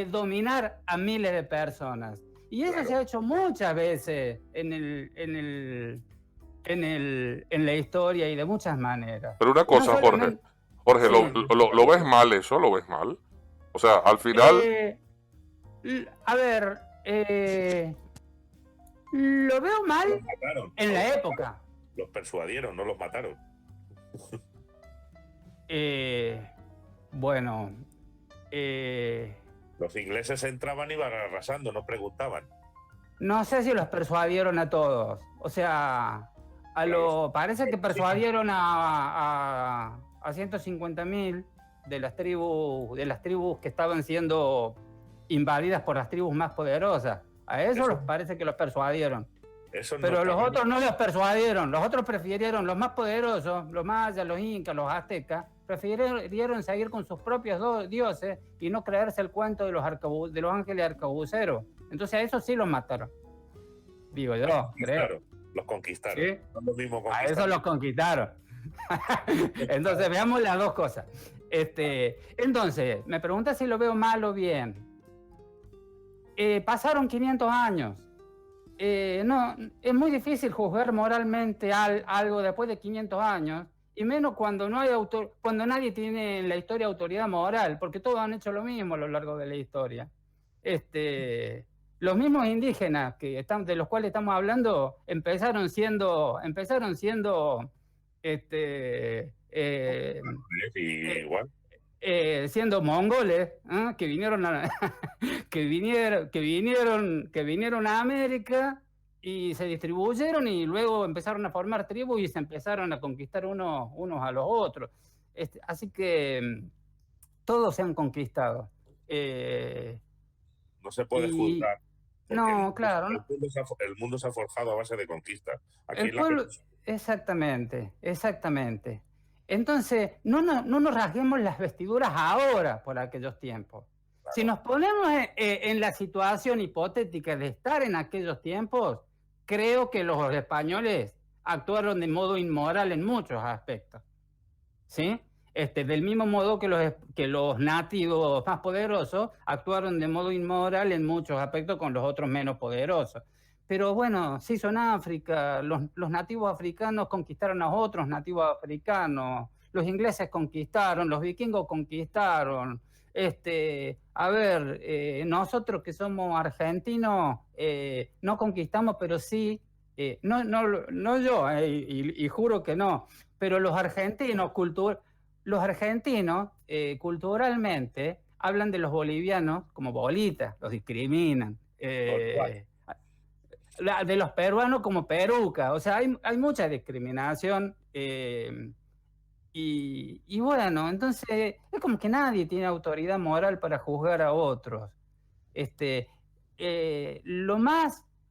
[SPEAKER 6] dominar a miles de personas. Y eso se ha hecho muchas veces en la historia y de muchas maneras.
[SPEAKER 1] Pero una cosa,
[SPEAKER 6] No solamente...
[SPEAKER 1] Jorge,
[SPEAKER 6] Sí.
[SPEAKER 1] ¿lo ves mal eso? ¿Lo ves mal? O sea, al final...
[SPEAKER 6] a ver, lo veo mal
[SPEAKER 2] Los mataron,
[SPEAKER 6] en la época.
[SPEAKER 2] Los persuadieron, no los mataron.
[SPEAKER 6] Bueno,
[SPEAKER 2] los ingleses entraban y iban arrasando, no preguntaban.
[SPEAKER 6] No sé si los persuadieron a todos. O sea, parece que persuadieron a 150.000 de las tribus que estaban siendo invadidas por las tribus más poderosas. A eso parece que los persuadieron. Pero los otros no los persuadieron. Los otros prefirieron, los más poderosos, los mayas, los incas, los aztecas, prefirieron seguir con sus propios dioses y no creerse el cuento de los ángeles arcabuceros. Entonces a esos sí los mataron. Digo yo, creo.
[SPEAKER 2] Los conquistaron.
[SPEAKER 6] ¿Sí?
[SPEAKER 2] No lo mismo
[SPEAKER 6] a eso los conquistaron. Entonces veamos las dos cosas. Entonces, me pregunta si lo veo mal o bien. Pasaron 500 años. No, es muy difícil juzgar moralmente algo después de 500 años, y menos cuando cuando nadie tiene en la historia autoridad moral, porque todos han hecho lo mismo a lo largo de la historia. Los mismos indígenas de los cuales estamos hablando empezaron siendo
[SPEAKER 2] igual.
[SPEAKER 6] Siendo mongoles, que vinieron a América y se distribuyeron y luego empezaron a formar tribus y se empezaron a conquistar unos a los otros. Así que todos se han conquistado.
[SPEAKER 2] No se puede juzgar.
[SPEAKER 6] No, claro.
[SPEAKER 2] El mundo se ha forjado a base de conquistas.
[SPEAKER 6] Exactamente. Entonces, no nos rasguemos las vestiduras ahora por aquellos tiempos. Claro. Si nos ponemos en la situación hipotética de estar en aquellos tiempos, creo que los españoles actuaron de modo inmoral en muchos aspectos. ¿Sí? Del mismo modo que los nativos más poderosos actuaron de modo inmoral en muchos aspectos con los otros menos poderosos. Pero bueno, se hizo en África, los nativos africanos conquistaron a otros nativos africanos, los ingleses conquistaron, los vikingos conquistaron. Nosotros que somos argentinos no conquistamos, pero sí, no yo, y juro que no, pero los argentinos culturalmente hablan de los bolivianos como bolitas, los discriminan. De los peruanos como peruca, o sea, hay mucha discriminación y bueno, entonces es como que nadie tiene autoridad moral para juzgar a otros.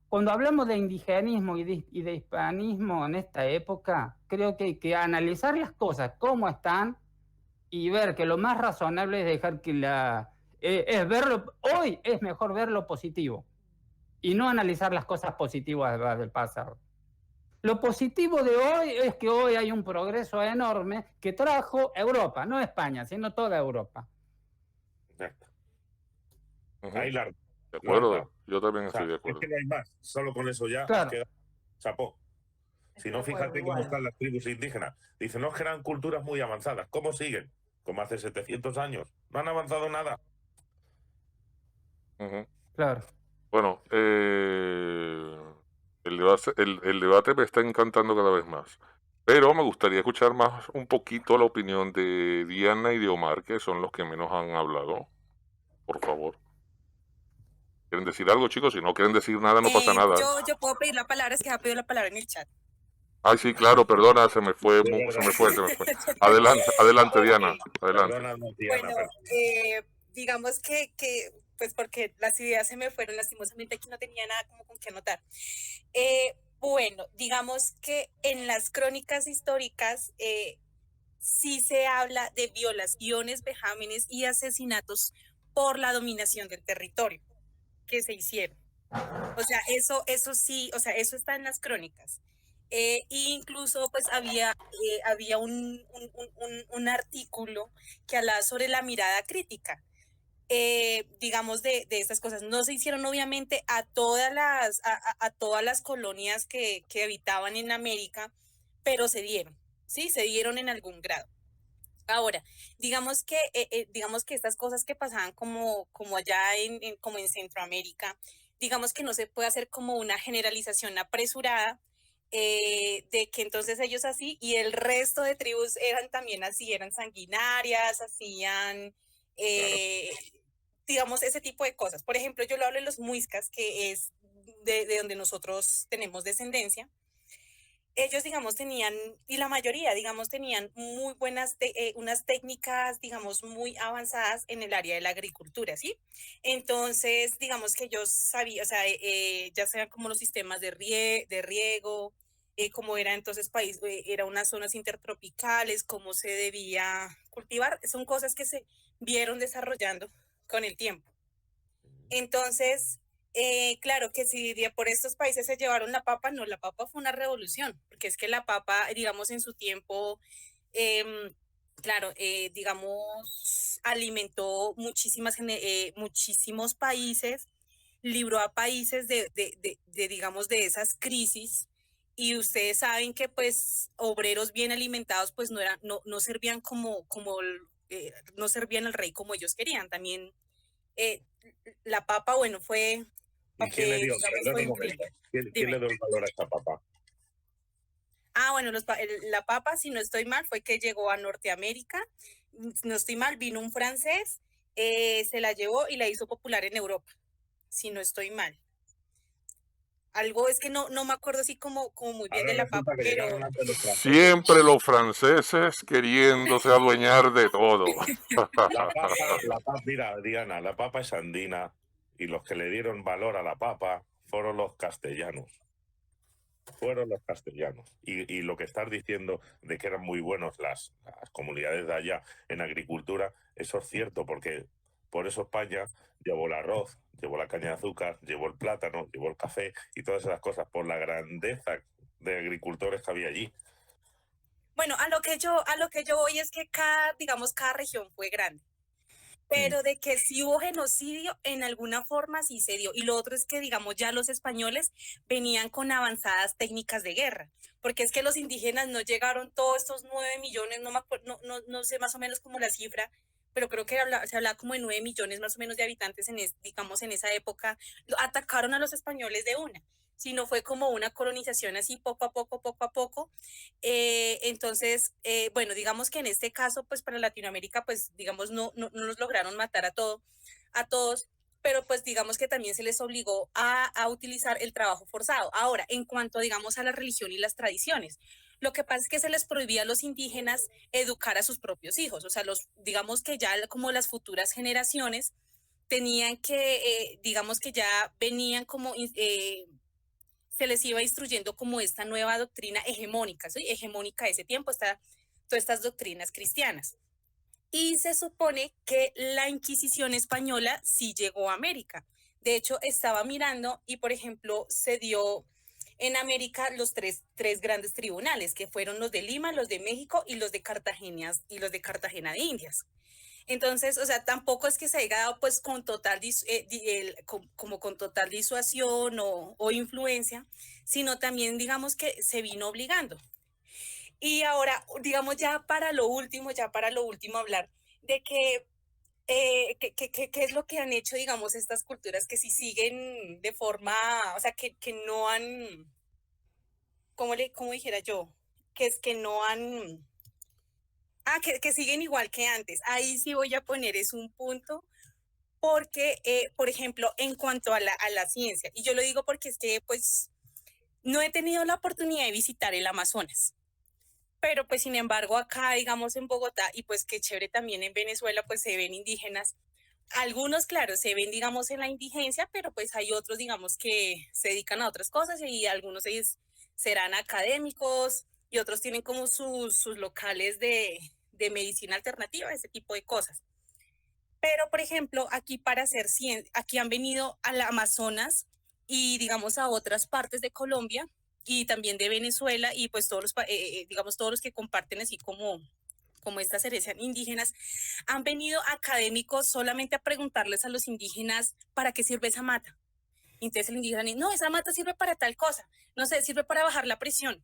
[SPEAKER 6] Cuando hablamos de indigenismo y de hispanismo en esta época, creo que hay que analizar las cosas como están y ver que lo más razonable es dejar que hoy es mejor ver lo positivo y no analizar las cosas positivas del pasado. Lo positivo de hoy es que hoy hay un progreso enorme que trajo Europa, no España, sino toda Europa.
[SPEAKER 2] Exacto.
[SPEAKER 1] De acuerdo, yo también estoy de acuerdo.
[SPEAKER 2] Es que no hay más, solo con eso ya queda chapó. Si no, fíjate cómo están las tribus indígenas. Dicen, no, que eran culturas muy avanzadas. ¿Cómo siguen? Como hace 700 años. No han avanzado nada.
[SPEAKER 6] Claro.
[SPEAKER 1] Bueno, el debate me está encantando cada vez más. Pero me gustaría escuchar más un poquito la opinión de Diana y de Omar, que son los que menos han hablado. Por favor. ¿Quieren decir algo, chicos? Si no quieren decir nada, no pasa nada.
[SPEAKER 3] Yo puedo pedir la palabra, es que ha pedido la palabra en el chat.
[SPEAKER 1] Ay, sí, claro, perdona, se me fue. Adelante, Diana, adelante.
[SPEAKER 2] Perdónanos, Diana,
[SPEAKER 3] Bueno, digamos pues porque las ideas se me fueron, lastimosamente aquí no tenía nada como con qué anotar. Bueno, digamos que en las crónicas históricas sí se habla de violaciones, vejámenes y asesinatos por la dominación del territorio que se hicieron. O sea, eso sí, o sea, eso está en las crónicas. Incluso pues había un artículo que hablaba sobre la mirada crítica, digamos, de estas cosas. No se hicieron obviamente a todas las colonias que habitaban en América, pero se dieron, ¿sí? Se dieron en algún grado. Ahora, digamos que estas cosas que pasaban como allá como en Centroamérica, digamos que no se puede hacer como una generalización apresurada, de que entonces ellos así y el resto de tribus eran también así, eran sanguinarias, hacían, digamos, ese tipo de cosas. Por ejemplo, yo lo hablo de los muiscas, que es de donde nosotros tenemos descendencia. Ellos, digamos, tenían, y la mayoría, digamos, tenían muy buenas, unas técnicas, digamos, muy avanzadas en el área de la agricultura, ¿sí? Entonces, digamos que ellos sabían, o sea, ya sean como los sistemas de riego, cómo era entonces país, era unas zonas intertropicales, cómo se debía cultivar, son cosas que se vieron desarrollando con el tiempo. Entonces, claro que si por estos países se llevaron la papa, no, la papa fue una revolución, porque es que la papa, digamos, en su tiempo, claro, digamos, alimentó muchísimos países, libró a países digamos, de esas crisis, y ustedes saben que, pues, obreros bien alimentados, pues, no servían no servían al rey como ellos querían, también la papa, bueno, fue...
[SPEAKER 2] ¿Y quién le dio? ¿Quién le dio el valor a esta papa?
[SPEAKER 3] Bueno, la papa, si no estoy mal, fue que llegó a Norteamérica. No estoy mal, vino un francés, se la llevó y la hizo popular en Europa, si no estoy mal. Algo es que no me acuerdo así como muy bien de la papa, pero...
[SPEAKER 1] Siempre los franceses queriéndose adueñar de todo.
[SPEAKER 2] La papa, mira, Diana, la papa es andina y los que le dieron valor a la papa fueron los castellanos. Y lo que estás diciendo de que eran muy buenos las comunidades de allá en agricultura, eso es cierto, porque por eso España llevó el arroz, llevó la caña de azúcar, llevó el plátano, llevó el café y todas esas cosas, por la grandeza de agricultores que había allí.
[SPEAKER 3] Bueno, a lo que yo voy es que cada región fue grande. Pero de que sí hubo genocidio, en alguna forma sí se dio. Y lo otro es que, digamos, ya los españoles venían con avanzadas técnicas de guerra, porque es que los indígenas no llegaron todos estos 9 millones, no sé más o menos como la cifra, pero creo que se hablaba como de 9 millones más o menos de habitantes digamos, en esa época. Atacaron a los españoles de una, sino fue como una colonización así poco a poco. Entonces, bueno, digamos que en este caso, pues para Latinoamérica, pues digamos, no nos lograron matar a todos, pero pues digamos que también se les obligó a utilizar el trabajo forzado. Ahora, en cuanto, digamos, a la religión y las tradiciones, lo que pasa es que se les prohibía a los indígenas educar a sus propios hijos, o sea, digamos que ya como las futuras generaciones tenían que, digamos que ya venían como... se les iba instruyendo como esta nueva doctrina hegemónica, ¿sí? Hegemónica de ese tiempo, todas estas doctrinas cristianas. Y se supone que la Inquisición española sí llegó a América. De hecho, estaba mirando y, por ejemplo, se dio en América los tres grandes tribunales, que fueron los de Lima, los de México y los de Cartagena de Indias. Entonces, o sea, tampoco es que se haya dado pues con total disuasión o influencia, sino también digamos que se vino obligando. Y ahora, digamos ya para lo último hablar de qué es lo que han hecho, digamos, estas culturas que sí siguen de forma, o sea, que no han, como dijera yo, que es que no han... que siguen igual que antes. Ahí sí voy a poner es un punto porque, por ejemplo, en cuanto a la ciencia, y yo lo digo porque es que pues no he tenido la oportunidad de visitar el Amazonas, pero pues sin embargo acá, digamos en Bogotá, y pues qué chévere también en Venezuela, pues se ven indígenas. Algunos, claro, se ven, digamos, en la indigencia, pero pues hay otros, digamos, que se dedican a otras cosas y algunos serán académicos y otros tienen como sus locales de medicina alternativa, ese tipo de cosas. Pero, por ejemplo, aquí para hacer ciencia, aquí han venido al Amazonas y, digamos, a otras partes de Colombia y también de Venezuela y pues todos los, digamos, todos los que comparten así como estas herencias indígenas, han venido académicos solamente a preguntarles a los indígenas para qué sirve esa mata. Entonces el indígena dice, no, esa mata sirve para tal cosa, no sé, sirve para bajar la presión.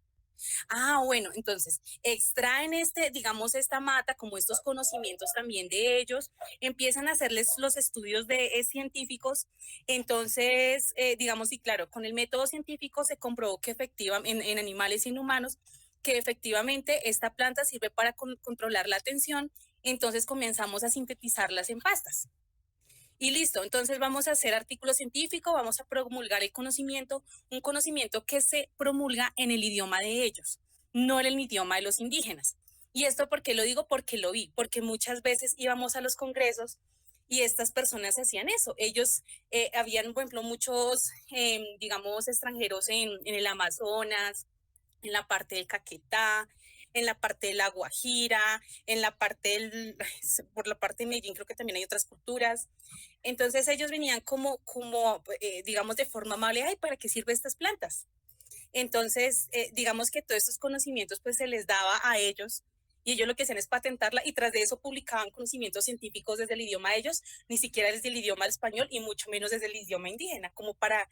[SPEAKER 3] Ah, bueno, entonces extraen digamos, esta mata, como estos conocimientos también de ellos, empiezan a hacerles los estudios científicos. Entonces, digamos, y claro, con el método científico se comprobó que efectivamente en animales y en humanos, que efectivamente esta planta sirve para controlar la tensión. Entonces comenzamos a sintetizarlas en pastas. Y listo, entonces vamos a hacer artículo científico, vamos a promulgar el conocimiento, un conocimiento que se promulga en el idioma de ellos, no en el idioma de los indígenas. Y esto porque lo digo, porque lo vi, porque muchas veces íbamos a los congresos y estas personas hacían eso. Ellos, habían, por ejemplo, muchos, digamos, extranjeros en el Amazonas, en la parte del Caquetá, en la parte de la Guajira, en la parte por la parte de Medellín creo que también hay otras culturas. Entonces ellos venían digamos, de forma amable, ay, ¿para qué sirven estas plantas? Entonces, digamos que todos estos conocimientos pues se les daba a ellos y ellos lo que hacían es patentarla y tras de eso publicaban conocimientos científicos desde el idioma de ellos, ni siquiera desde el idioma español y mucho menos desde el idioma indígena, como para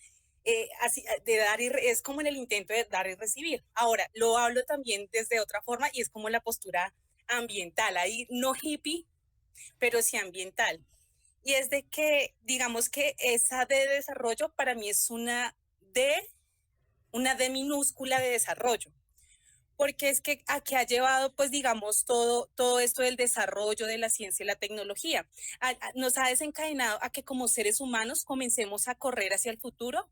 [SPEAKER 3] así, de dar es como en el intento de dar y recibir. Ahora, lo hablo también desde otra forma y es como la postura ambiental, ahí no hippie, pero sí ambiental. Y es de que, digamos que esa D de desarrollo para mí es una D minúscula de desarrollo, porque es que aquí ha llevado, pues digamos, todo esto del desarrollo de la ciencia y la tecnología. Nos ha desencadenado a que como seres humanos comencemos a correr hacia el futuro,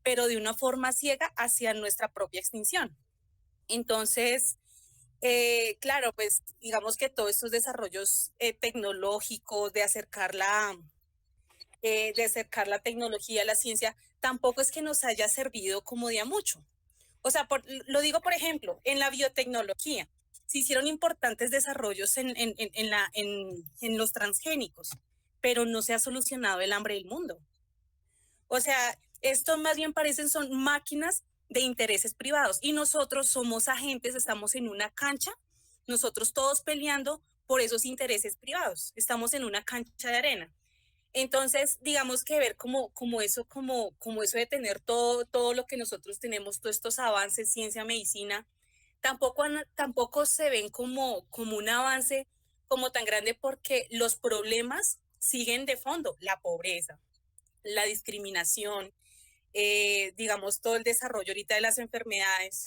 [SPEAKER 3] pero de una forma ciega hacia nuestra propia extinción. Entonces, claro, pues digamos que todos estos desarrollos tecnológicos de acercar la tecnología a la ciencia, tampoco es que nos haya servido como de a mucho. O sea, lo digo, por ejemplo, en la biotecnología, se hicieron importantes desarrollos en los transgénicos, pero no se ha solucionado el hambre del mundo. O sea, esto más bien son máquinas de intereses privados y nosotros somos agentes, estamos en una cancha, nosotros todos peleando por esos intereses privados, estamos en una cancha de arena. Entonces, digamos que ver como eso de tener todo lo que nosotros tenemos, todos estos avances, ciencia, medicina, tampoco se ven como un avance como tan grande porque los problemas siguen de fondo, la pobreza, la discriminación, digamos, todo el desarrollo ahorita de las enfermedades.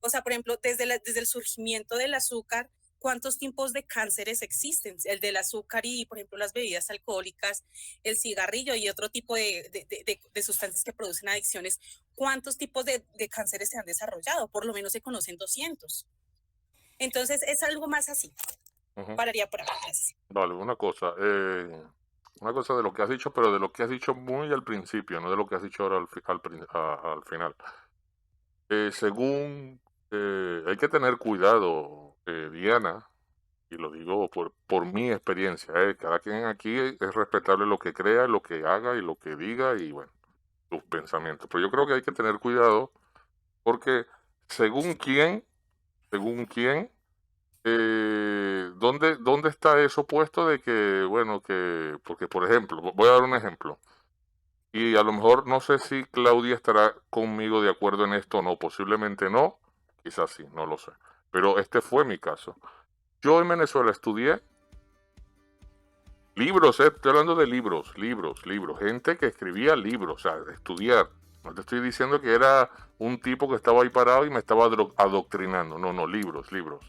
[SPEAKER 3] O sea, por ejemplo, desde el surgimiento del azúcar, ¿cuántos tipos de cánceres existen? El del azúcar y, por ejemplo, las bebidas alcohólicas, el cigarrillo y otro tipo de sustancias que producen adicciones. ¿Cuántos tipos de cánceres se han desarrollado? Por lo menos se conocen 200. Entonces, es algo más así. Pararía por acá.
[SPEAKER 1] Vale, una cosa de lo que has dicho, pero de lo que has dicho muy al principio, no de lo que has dicho ahora al final. Hay que tener cuidado, Diana, y lo digo por mi experiencia, cada quien aquí es respetable lo que crea, lo que haga y lo que diga y bueno, sus pensamientos. Pero yo creo que hay que tener cuidado porque según quién, ¿dónde está eso puesto de que, bueno, porque por ejemplo, voy a dar un ejemplo, y a lo mejor no sé si Claudia estará conmigo de acuerdo en esto o no, posiblemente no, quizás sí, no lo sé, pero este fue mi caso. Yo en Venezuela estudié libros, estoy hablando de libros, gente que escribía libros, o sea, estudiar No te estoy diciendo que era un tipo que estaba ahí parado y me estaba adoctrinando. No, no, libros, libros.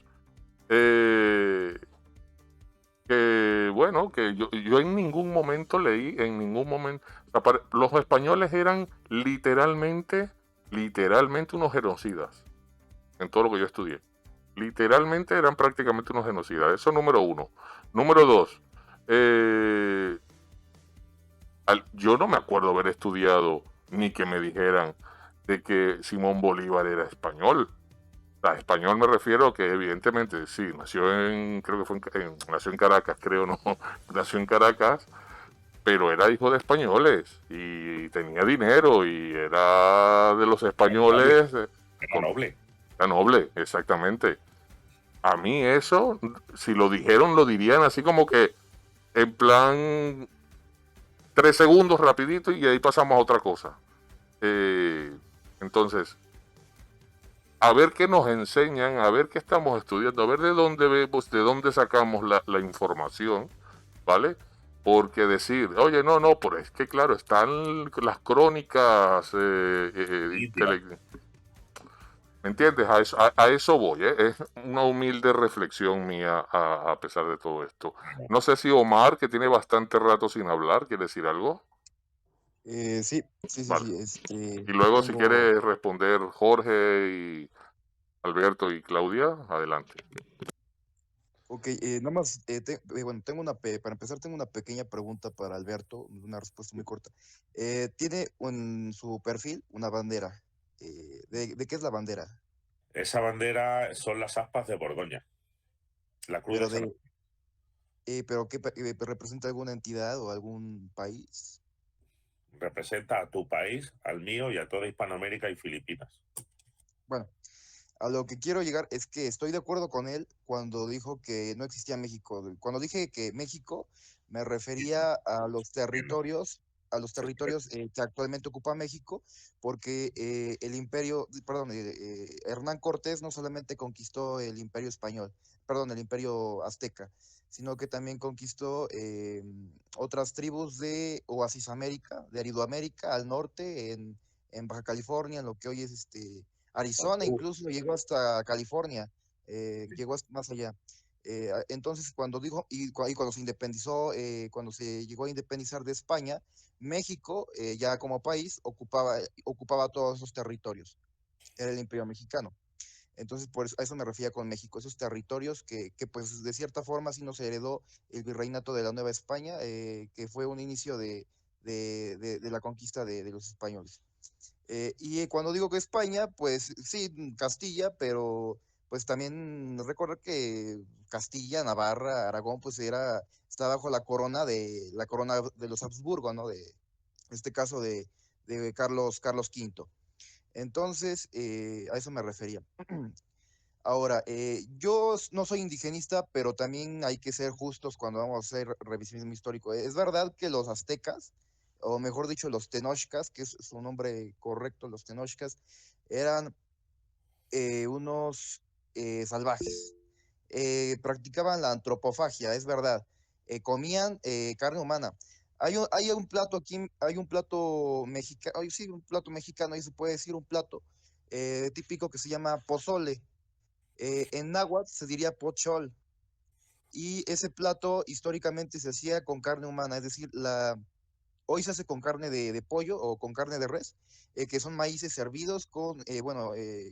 [SPEAKER 1] Que bueno, que yo en ningún momento leí, en ningún momento, los españoles eran literalmente unos genocidas, en todo lo que yo estudié. Literalmente eran prácticamente unos genocidas. Eso número uno. Número dos, yo no me acuerdo haber estudiado ni que me dijeran de que Simón Bolívar era español. A español me refiero que evidentemente sí, creo que fue nació en Caracas, creo, no, nació en Caracas, pero era hijo de españoles y tenía dinero y era de los españoles.
[SPEAKER 2] Era noble.
[SPEAKER 1] Era noble, exactamente. A mí eso, si lo dijeron, lo dirían así como que en plan 3 segundos rapidito y ahí pasamos a otra cosa. Entonces, a ver qué nos enseñan, a ver qué estamos estudiando, a ver de dónde vemos, de dónde sacamos la información, ¿vale? Porque decir, oye, no, pero es que claro, están las crónicas, ¿me entiendes? A eso voy, ¿eh? Es una humilde reflexión mía a pesar de todo esto. No sé si Omar, que tiene bastante rato sin hablar, ¿quiere decir algo?
[SPEAKER 5] Sí.
[SPEAKER 1] Vale. Y luego, si
[SPEAKER 5] Tengo...
[SPEAKER 1] quiere responder Jorge y Alberto y Claudia, adelante.
[SPEAKER 5] Ok, nada más, bueno, para empezar, tengo una pequeña pregunta para Alberto, una respuesta muy corta. Tiene en su perfil una bandera. ¿De qué es la bandera?
[SPEAKER 2] Esa bandera son las aspas de Borgoña. La cruz
[SPEAKER 5] Pero
[SPEAKER 2] de San...
[SPEAKER 5] pero ¿qué representa alguna entidad o algún país?
[SPEAKER 2] Representa a tu país, al mío y a toda Hispanoamérica y Filipinas.
[SPEAKER 5] Bueno, a lo que quiero llegar es que estoy de acuerdo con él cuando dijo que no existía México. Cuando dije que México, me refería a los territorios que actualmente ocupa México, porque el imperio, perdón, Hernán Cortés no solamente conquistó el imperio español, perdón, el imperio azteca, sino que también conquistó otras tribus de Oasis América, de Aridoamérica, al norte, en Baja California, en lo que hoy es Arizona, incluso llegó hasta California, llegó más allá. Entonces, cuando dijo, y cuando se independizó, cuando se llegó a independizar de España, México, ya como país, ocupaba todos esos territorios. Era el imperio mexicano. Entonces, por eso, a eso me refería con México, esos territorios que pues de cierta forma sí nos heredó el virreinato de la Nueva España, que fue un inicio de la conquista de los españoles. Y cuando digo que España, pues sí, Castilla, pero pues también recordar que Castilla, Navarra, Aragón, pues está bajo la corona de los Habsburgo, ¿no? De este caso de Carlos V. Entonces, a eso me refería. Ahora, yo no soy indigenista, pero también hay que ser justos cuando vamos a hacer revisionismo histórico. Es verdad que los aztecas, o mejor dicho, los tenochcas, que es su nombre correcto, los tenochcas, eran unos salvajes. Practicaban la antropofagia, es verdad. Comían carne humana. Hay un plato aquí, hay un plato mexicano, sí, un plato mexicano, ahí se puede decir un plato típico que se llama pozole. En náhuatl se diría pochol, y ese plato históricamente se hacía con carne humana, es decir, hoy se hace con carne de pollo o con carne de res, que son maíces hervidos con,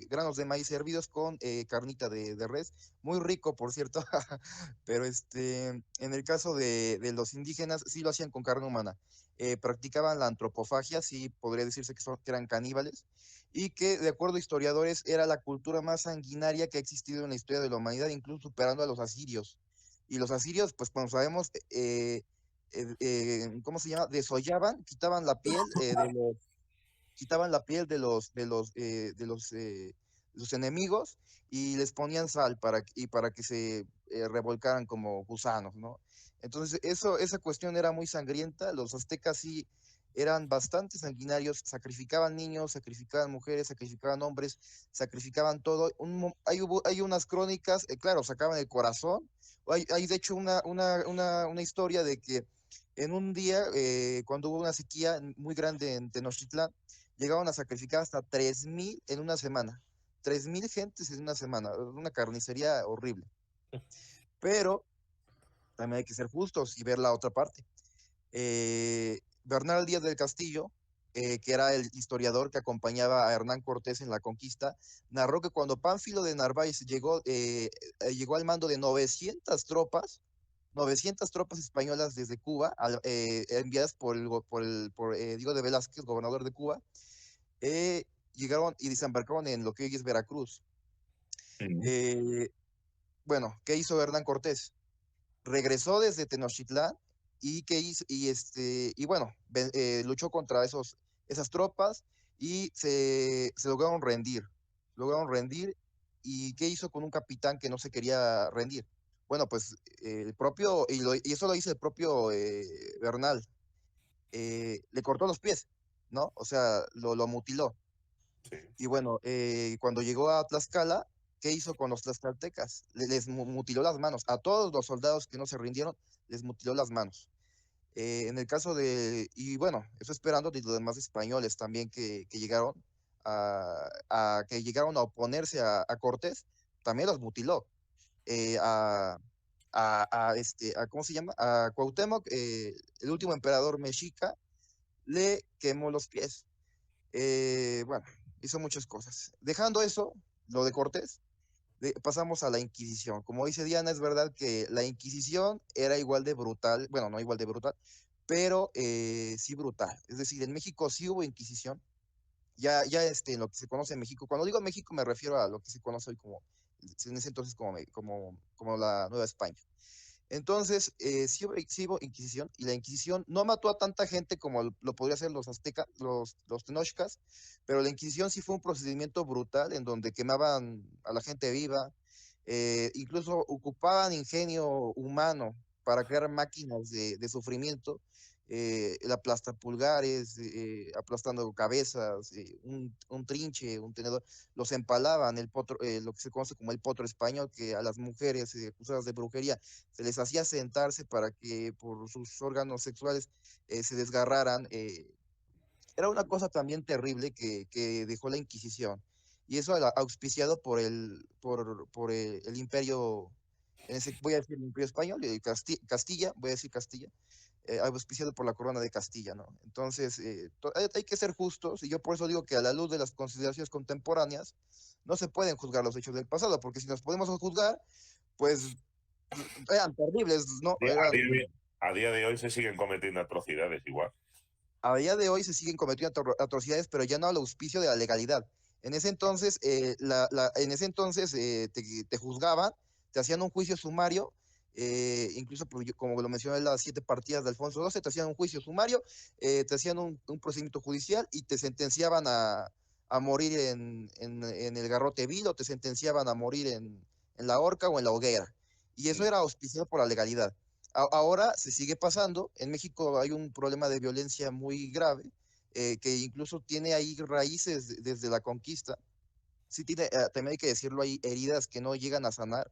[SPEAKER 5] granos de maíz hervidos con carnita de res, muy rico, por cierto, pero en el caso de los indígenas sí lo hacían con carne humana. Practicaban la antropofagia, sí podría decirse que eran caníbales, y que de acuerdo a historiadores era la cultura más sanguinaria que ha existido en la historia de la humanidad, incluso superando a los asirios. Y los asirios, pues como sabemos, ¿cómo se llama? Desollaban, quitaban la piel de los enemigos, y les ponían sal para que se revolcaran como gusanos, ¿no? Entonces, esa cuestión era muy sangrienta. Los aztecas sí eran bastante sanguinarios, sacrificaban niños, sacrificaban mujeres, sacrificaban hombres, sacrificaban todo. Hay unas crónicas, claro, sacaban el corazón. Hay de hecho una historia de que en un día, cuando hubo una sequía muy grande en Tenochtitlán, llegaron a sacrificar hasta 3.000 en una semana. 3.000 gentes en una semana, una carnicería horrible. Pero también hay que ser justos y ver la otra parte. Bernal Díaz del Castillo, que era el historiador que acompañaba a Hernán Cortés en la conquista, narró que cuando Pánfilo de Narváez llegó al mando de 900 tropas españolas desde Cuba, enviadas por Diego de Velázquez, gobernador de Cuba, llegaron y desembarcaron en lo que hoy es Veracruz. Eh, bueno, ¿qué hizo Hernán Cortés? Regresó desde Tenochtitlán y que hizo, y bueno, luchó contra esas tropas y se lograron rendir. ¿Y qué hizo con un capitán que no se quería rendir? Bueno, pues y eso lo dice el propio Bernal, le cortó los pies, ¿no? O sea, lo mutiló.
[SPEAKER 2] Sí.
[SPEAKER 5] Y bueno, cuando llegó a Tlaxcala, ¿qué hizo con los tlaxcaltecas? Les mutiló las manos. A todos los soldados que no se rindieron, les mutiló las manos. En el caso y bueno, eso esperando de los demás españoles también que llegaron que llegaron a oponerse a Cortés, también los mutiló. Eh, a, ¿Cómo se llama? A Cuauhtémoc, el último emperador mexica, le quemó los pies. Bueno, hizo muchas cosas. Dejando eso, lo de Cortés, pasamos a la Inquisición. Como dice Diana, es verdad que la Inquisición era igual de brutal, bueno, no igual de brutal, pero sí brutal. Es decir, en México sí hubo Inquisición, ya en lo que se conoce en México. Cuando digo México me refiero a lo que se conoce hoy en ese entonces como la Nueva España. Entonces, sí hubo Inquisición, y la Inquisición no mató a tanta gente como lo podría hacer los aztecas, los tenochcas, pero la Inquisición sí fue un procedimiento brutal en donde quemaban a la gente viva, incluso ocupaban ingenio humano para crear máquinas de sufrimiento, el aplastapulgares, aplastando cabezas, un trinche, un tenedor, los empalaban, lo que se conoce como el potro español, que a las mujeres acusadas de brujería se les hacía sentarse para que por sus órganos sexuales se desgarraran. Era una cosa también terrible que dejó la Inquisición. Y eso auspiciado por el imperio, voy a decir el imperio español, Castilla, voy a decir Castilla, auspiciado por la corona de Castilla, ¿no? Entonces, hay que ser justos, y yo por eso digo que a la luz de las consideraciones contemporáneas, no se pueden juzgar los hechos del pasado, porque si nos podemos juzgar, pues eran terribles, ¿no?
[SPEAKER 2] A día de hoy se siguen cometiendo atrocidades igual.
[SPEAKER 5] A día de hoy se siguen cometiendo atrocidades, pero ya no al auspicio de la legalidad. En ese entonces, te juzgaban, te hacían un juicio sumario, incluso como lo mencioné en las 7 partidas de Alfonso XII, te hacían un juicio sumario, te hacían un procedimiento judicial y te sentenciaban a morir en el garrote vil, o te sentenciaban a morir en la horca o en la hoguera. Y eso era auspiciado por la legalidad. Ahora se sigue pasando. En México hay un problema de violencia muy grave, que incluso tiene ahí raíces desde la conquista. Sí tiene, también hay que decirlo, hay heridas que no llegan a sanar.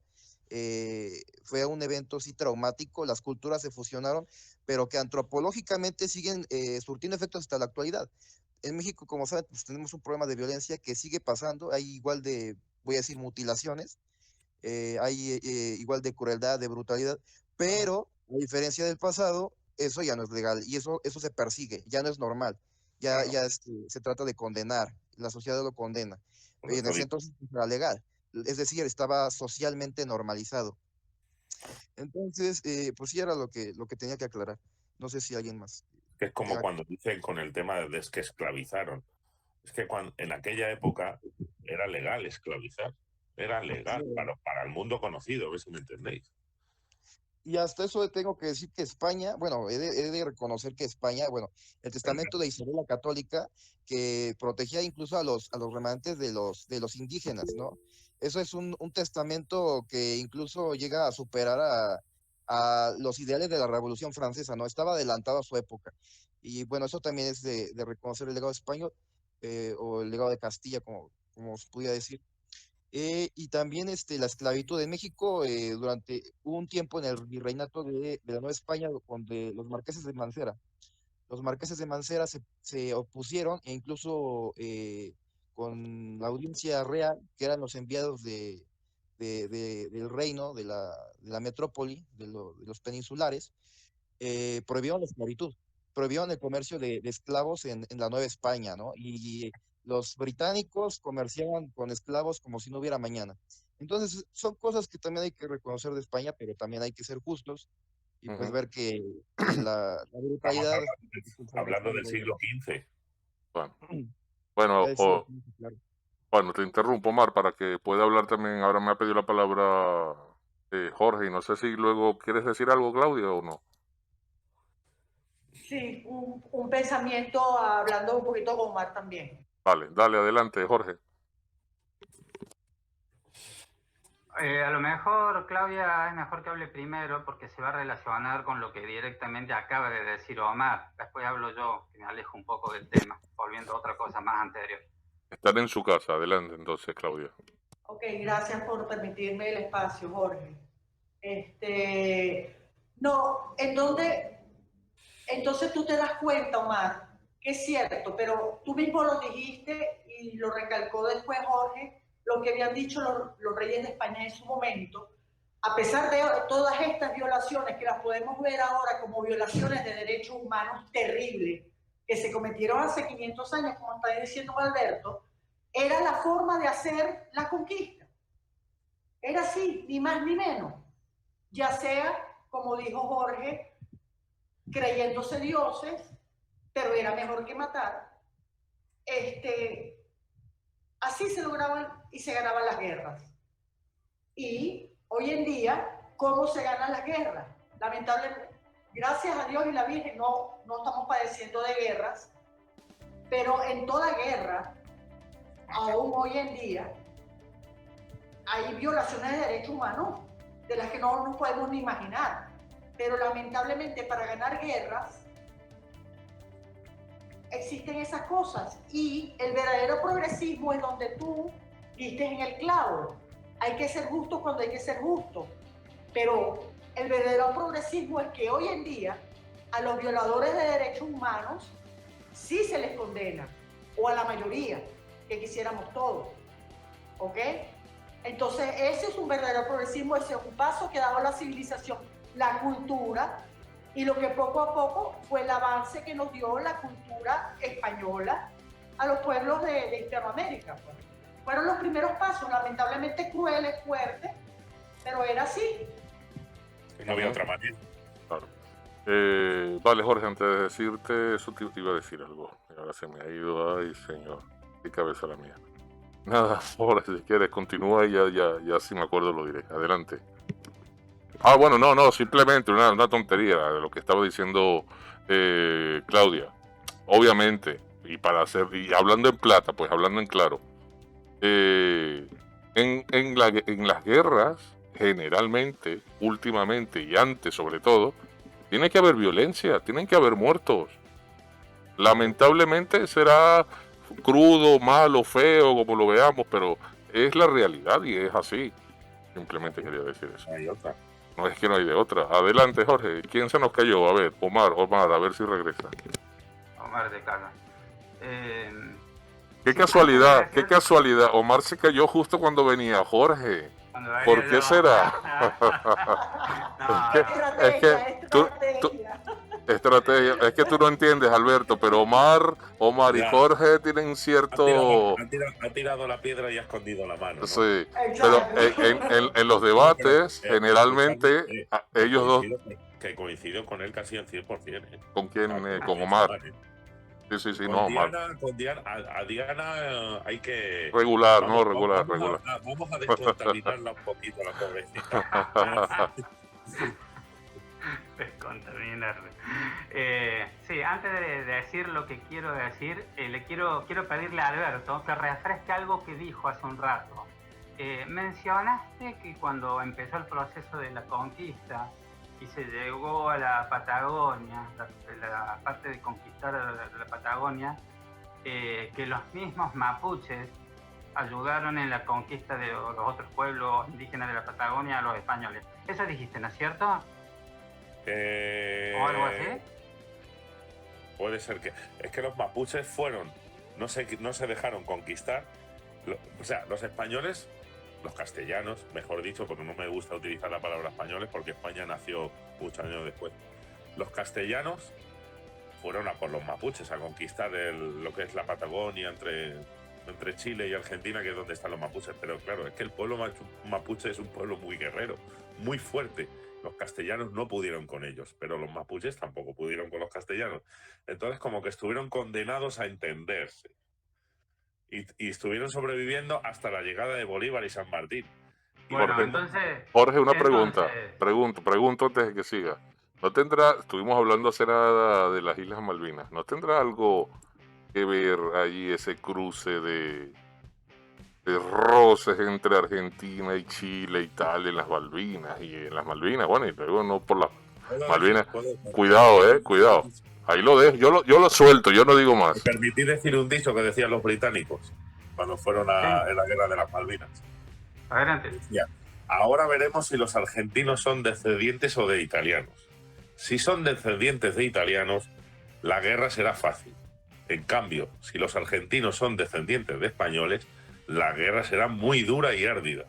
[SPEAKER 5] Fue un evento sí traumático, las culturas se fusionaron, pero que antropológicamente siguen surtiendo efectos hasta la actualidad. En México, como saben, pues tenemos un problema de violencia que sigue pasando. Hay igual voy a decir, mutilaciones, hay igual de crueldad, de brutalidad, pero a diferencia del pasado, eso ya no es legal, y eso se persigue, ya no es normal, ya se trata de condenar, la sociedad lo condena.
[SPEAKER 2] Por
[SPEAKER 5] En
[SPEAKER 2] eso
[SPEAKER 5] ese entonces era legal, es decir, estaba socialmente normalizado. Entonces, pues sí era lo que tenía que aclarar. No sé si alguien más
[SPEAKER 2] que es como
[SPEAKER 5] tenga.
[SPEAKER 2] cuando dicen con el tema de que esclavizaron. Es que en aquella época era legal esclavizar. Era legal para el mundo conocido, a ver si me entendéis.
[SPEAKER 5] Y hasta eso tengo que decir que España, bueno, he de reconocer que España, bueno, el testamento de Isabel la Católica, que protegía incluso a los remanentes de los indígenas, ¿no? Eso es un testamento que incluso llega a superar a los ideales de la Revolución Francesa, ¿no? Estaba adelantado a su época. Y bueno, eso también es de reconocer el legado español, o el legado de Castilla, como se podía decir. Y también la esclavitud en México, durante un tiempo en el virreinato de la Nueva España, donde los marqueses de Mancera, los marqueses de Mancera se opusieron e incluso con la audiencia real, que eran los enviados del reino, de la metrópoli, de los peninsulares, prohibieron la esclavitud, prohibieron el comercio de esclavos en la Nueva España, ¿no? Y los británicos comerciaban con esclavos como si no hubiera mañana. Entonces, son cosas que también hay que reconocer de España, pero también hay que ser justos y pues
[SPEAKER 1] Ujú.
[SPEAKER 5] ver que la
[SPEAKER 2] Estamos
[SPEAKER 5] brutalidad...
[SPEAKER 2] hablando del siglo XV.
[SPEAKER 1] Bueno, bueno,
[SPEAKER 5] Claro.
[SPEAKER 1] bueno, te interrumpo, Omar, para que pueda hablar también. Ahora me ha pedido la palabra Jorge, y no sé si luego quieres decir algo, Claudia, o no.
[SPEAKER 4] Sí, un pensamiento hablando un poquito con Omar también.
[SPEAKER 1] Vale, dale, adelante, Jorge.
[SPEAKER 6] A lo mejor, Claudia, es mejor que hable primero porque se va a relacionar con lo que directamente acaba de decir Omar. Después hablo yo, que me alejo un poco del tema, volviendo a otra cosa más anterior.
[SPEAKER 1] Estar en su casa, adelante entonces, Claudia.
[SPEAKER 4] Ok, gracias por permitirme el espacio, Jorge. No, entonces tú te das cuenta, Omar, que es cierto, pero tú mismo lo dijiste y lo recalcó después Jorge, lo que habían dicho los reyes de España en su momento, a pesar de todas estas violaciones que las podemos ver ahora como violaciones de derechos humanos terribles, que se cometieron hace 500 años, como está diciendo Alberto, era la forma de hacer la conquista. Era así, ni más ni menos. Ya sea, como dijo Jorge, creyéndose dioses, pero era mejor que matar. Así se lograban y se ganaban las guerras. Y hoy en día, ¿cómo se ganan las guerras? Lamentablemente, gracias a Dios y la Virgen, no estamos padeciendo de guerras, pero en toda guerra, aún hoy en día, hay violaciones de derechos humanos de las que no nos podemos ni imaginar. Pero lamentablemente para ganar guerras existen esas cosas y el verdadero progresismo es donde tú diste en el clavo. Hay que ser justo cuando hay que ser justo, pero el verdadero progresismo es que hoy en día a los violadores de derechos humanos sí se les condena, o a la mayoría, que quisiéramos todos, ¿ok? Entonces ese es un verdadero progresismo, ese es un paso que ha dado la civilización, la cultura, y lo que poco a poco fue el avance que nos dio la cultura española a los pueblos de Hispanoamérica. Pues. Fueron los primeros pasos, lamentablemente crueles, fuertes, pero era así.
[SPEAKER 2] No había otra manera.
[SPEAKER 1] Claro. Vale, Jorge, antes de decirte eso, te iba a decir algo. Ahora se me ha ido, ay, señor, qué cabeza la mía. Nada, Jorge, si quieres, continúa y ya si me acuerdo lo diré. Adelante. Bueno, no, simplemente una tontería de lo que estaba diciendo Claudia. Obviamente, y hablando en plata, pues hablando en claro, en las guerras, generalmente, últimamente y antes sobre todo, tiene que haber violencia, tienen que haber muertos. Lamentablemente será crudo, malo, feo, como lo veamos, pero es la realidad y es así. Simplemente quería decir eso.
[SPEAKER 2] No hay otra.
[SPEAKER 1] No es que no hay de otra. Adelante, Jorge. ¿Quién se nos cayó? A ver, Omar, a ver si regresa.
[SPEAKER 6] Omar de Cala.
[SPEAKER 1] Qué casualidad. Omar se cayó justo cuando venía Jorge. ¿Por qué será? Estrategia. Es que tú no entiendes, Alberto, pero Omar y Jorge tienen cierto...
[SPEAKER 2] Ha tirado la piedra y ha escondido la mano, ¿no?
[SPEAKER 1] Sí, pero en los debates, generalmente, ellos dos...
[SPEAKER 2] Que coincido con él casi al 100%.
[SPEAKER 1] ¿Con quién? Con Omar. Sí, no, Omar.
[SPEAKER 2] A Diana hay que...
[SPEAKER 1] Regular.
[SPEAKER 2] Vamos a descontaminarla un poquito, la pobrecita.
[SPEAKER 6] Descontaminarla. Sí, antes de decir lo que quiero decir, quiero pedirle a Alberto que refresque algo que dijo hace un rato. Mencionaste que cuando empezó el proceso de la conquista y se llegó a la Patagonia, la parte de conquistar la Patagonia, que los mismos mapuches ayudaron en la conquista de los otros pueblos indígenas de la Patagonia a los españoles. Eso dijiste, ¿no es cierto? ¿O algo así?
[SPEAKER 2] puede ser que... Es que los mapuches no se dejaron conquistar. O sea, los españoles, los castellanos, mejor dicho, porque no me gusta utilizar la palabra españoles, porque España nació muchos años después. Los castellanos fueron a por los mapuches a conquistar lo que es la Patagonia entre Chile y Argentina, que es donde están los mapuches. Pero claro, es que el pueblo mapuche es un pueblo muy guerrero, muy fuerte. Los castellanos no pudieron con ellos, pero los mapuches tampoco pudieron con los castellanos. Entonces, como que estuvieron condenados a entenderse. Y estuvieron sobreviviendo hasta la llegada de Bolívar y San Martín.
[SPEAKER 6] Bueno,
[SPEAKER 1] Jorge, una pregunta. Pregunto antes de que siga. ¿No tendrá, estuvimos hablando hace nada de las Islas Malvinas, ¿no tendrá algo que ver ahí ese cruce de roces entre Argentina y Chile y tal en las Malvinas? Y en las Malvinas, bueno, y luego no por las Malvinas. Cuidado, cuidado. Ahí lo dejo, yo lo suelto, yo no digo más.
[SPEAKER 2] Me permití decir un dicho que decían los británicos cuando fueron en la guerra de las Malvinas.
[SPEAKER 6] Adelante.
[SPEAKER 2] Decía, ahora veremos si los argentinos son descendientes o de italianos. Si son descendientes de italianos, la guerra será fácil. En cambio, si los argentinos son descendientes de españoles, la guerra será muy dura y árdida.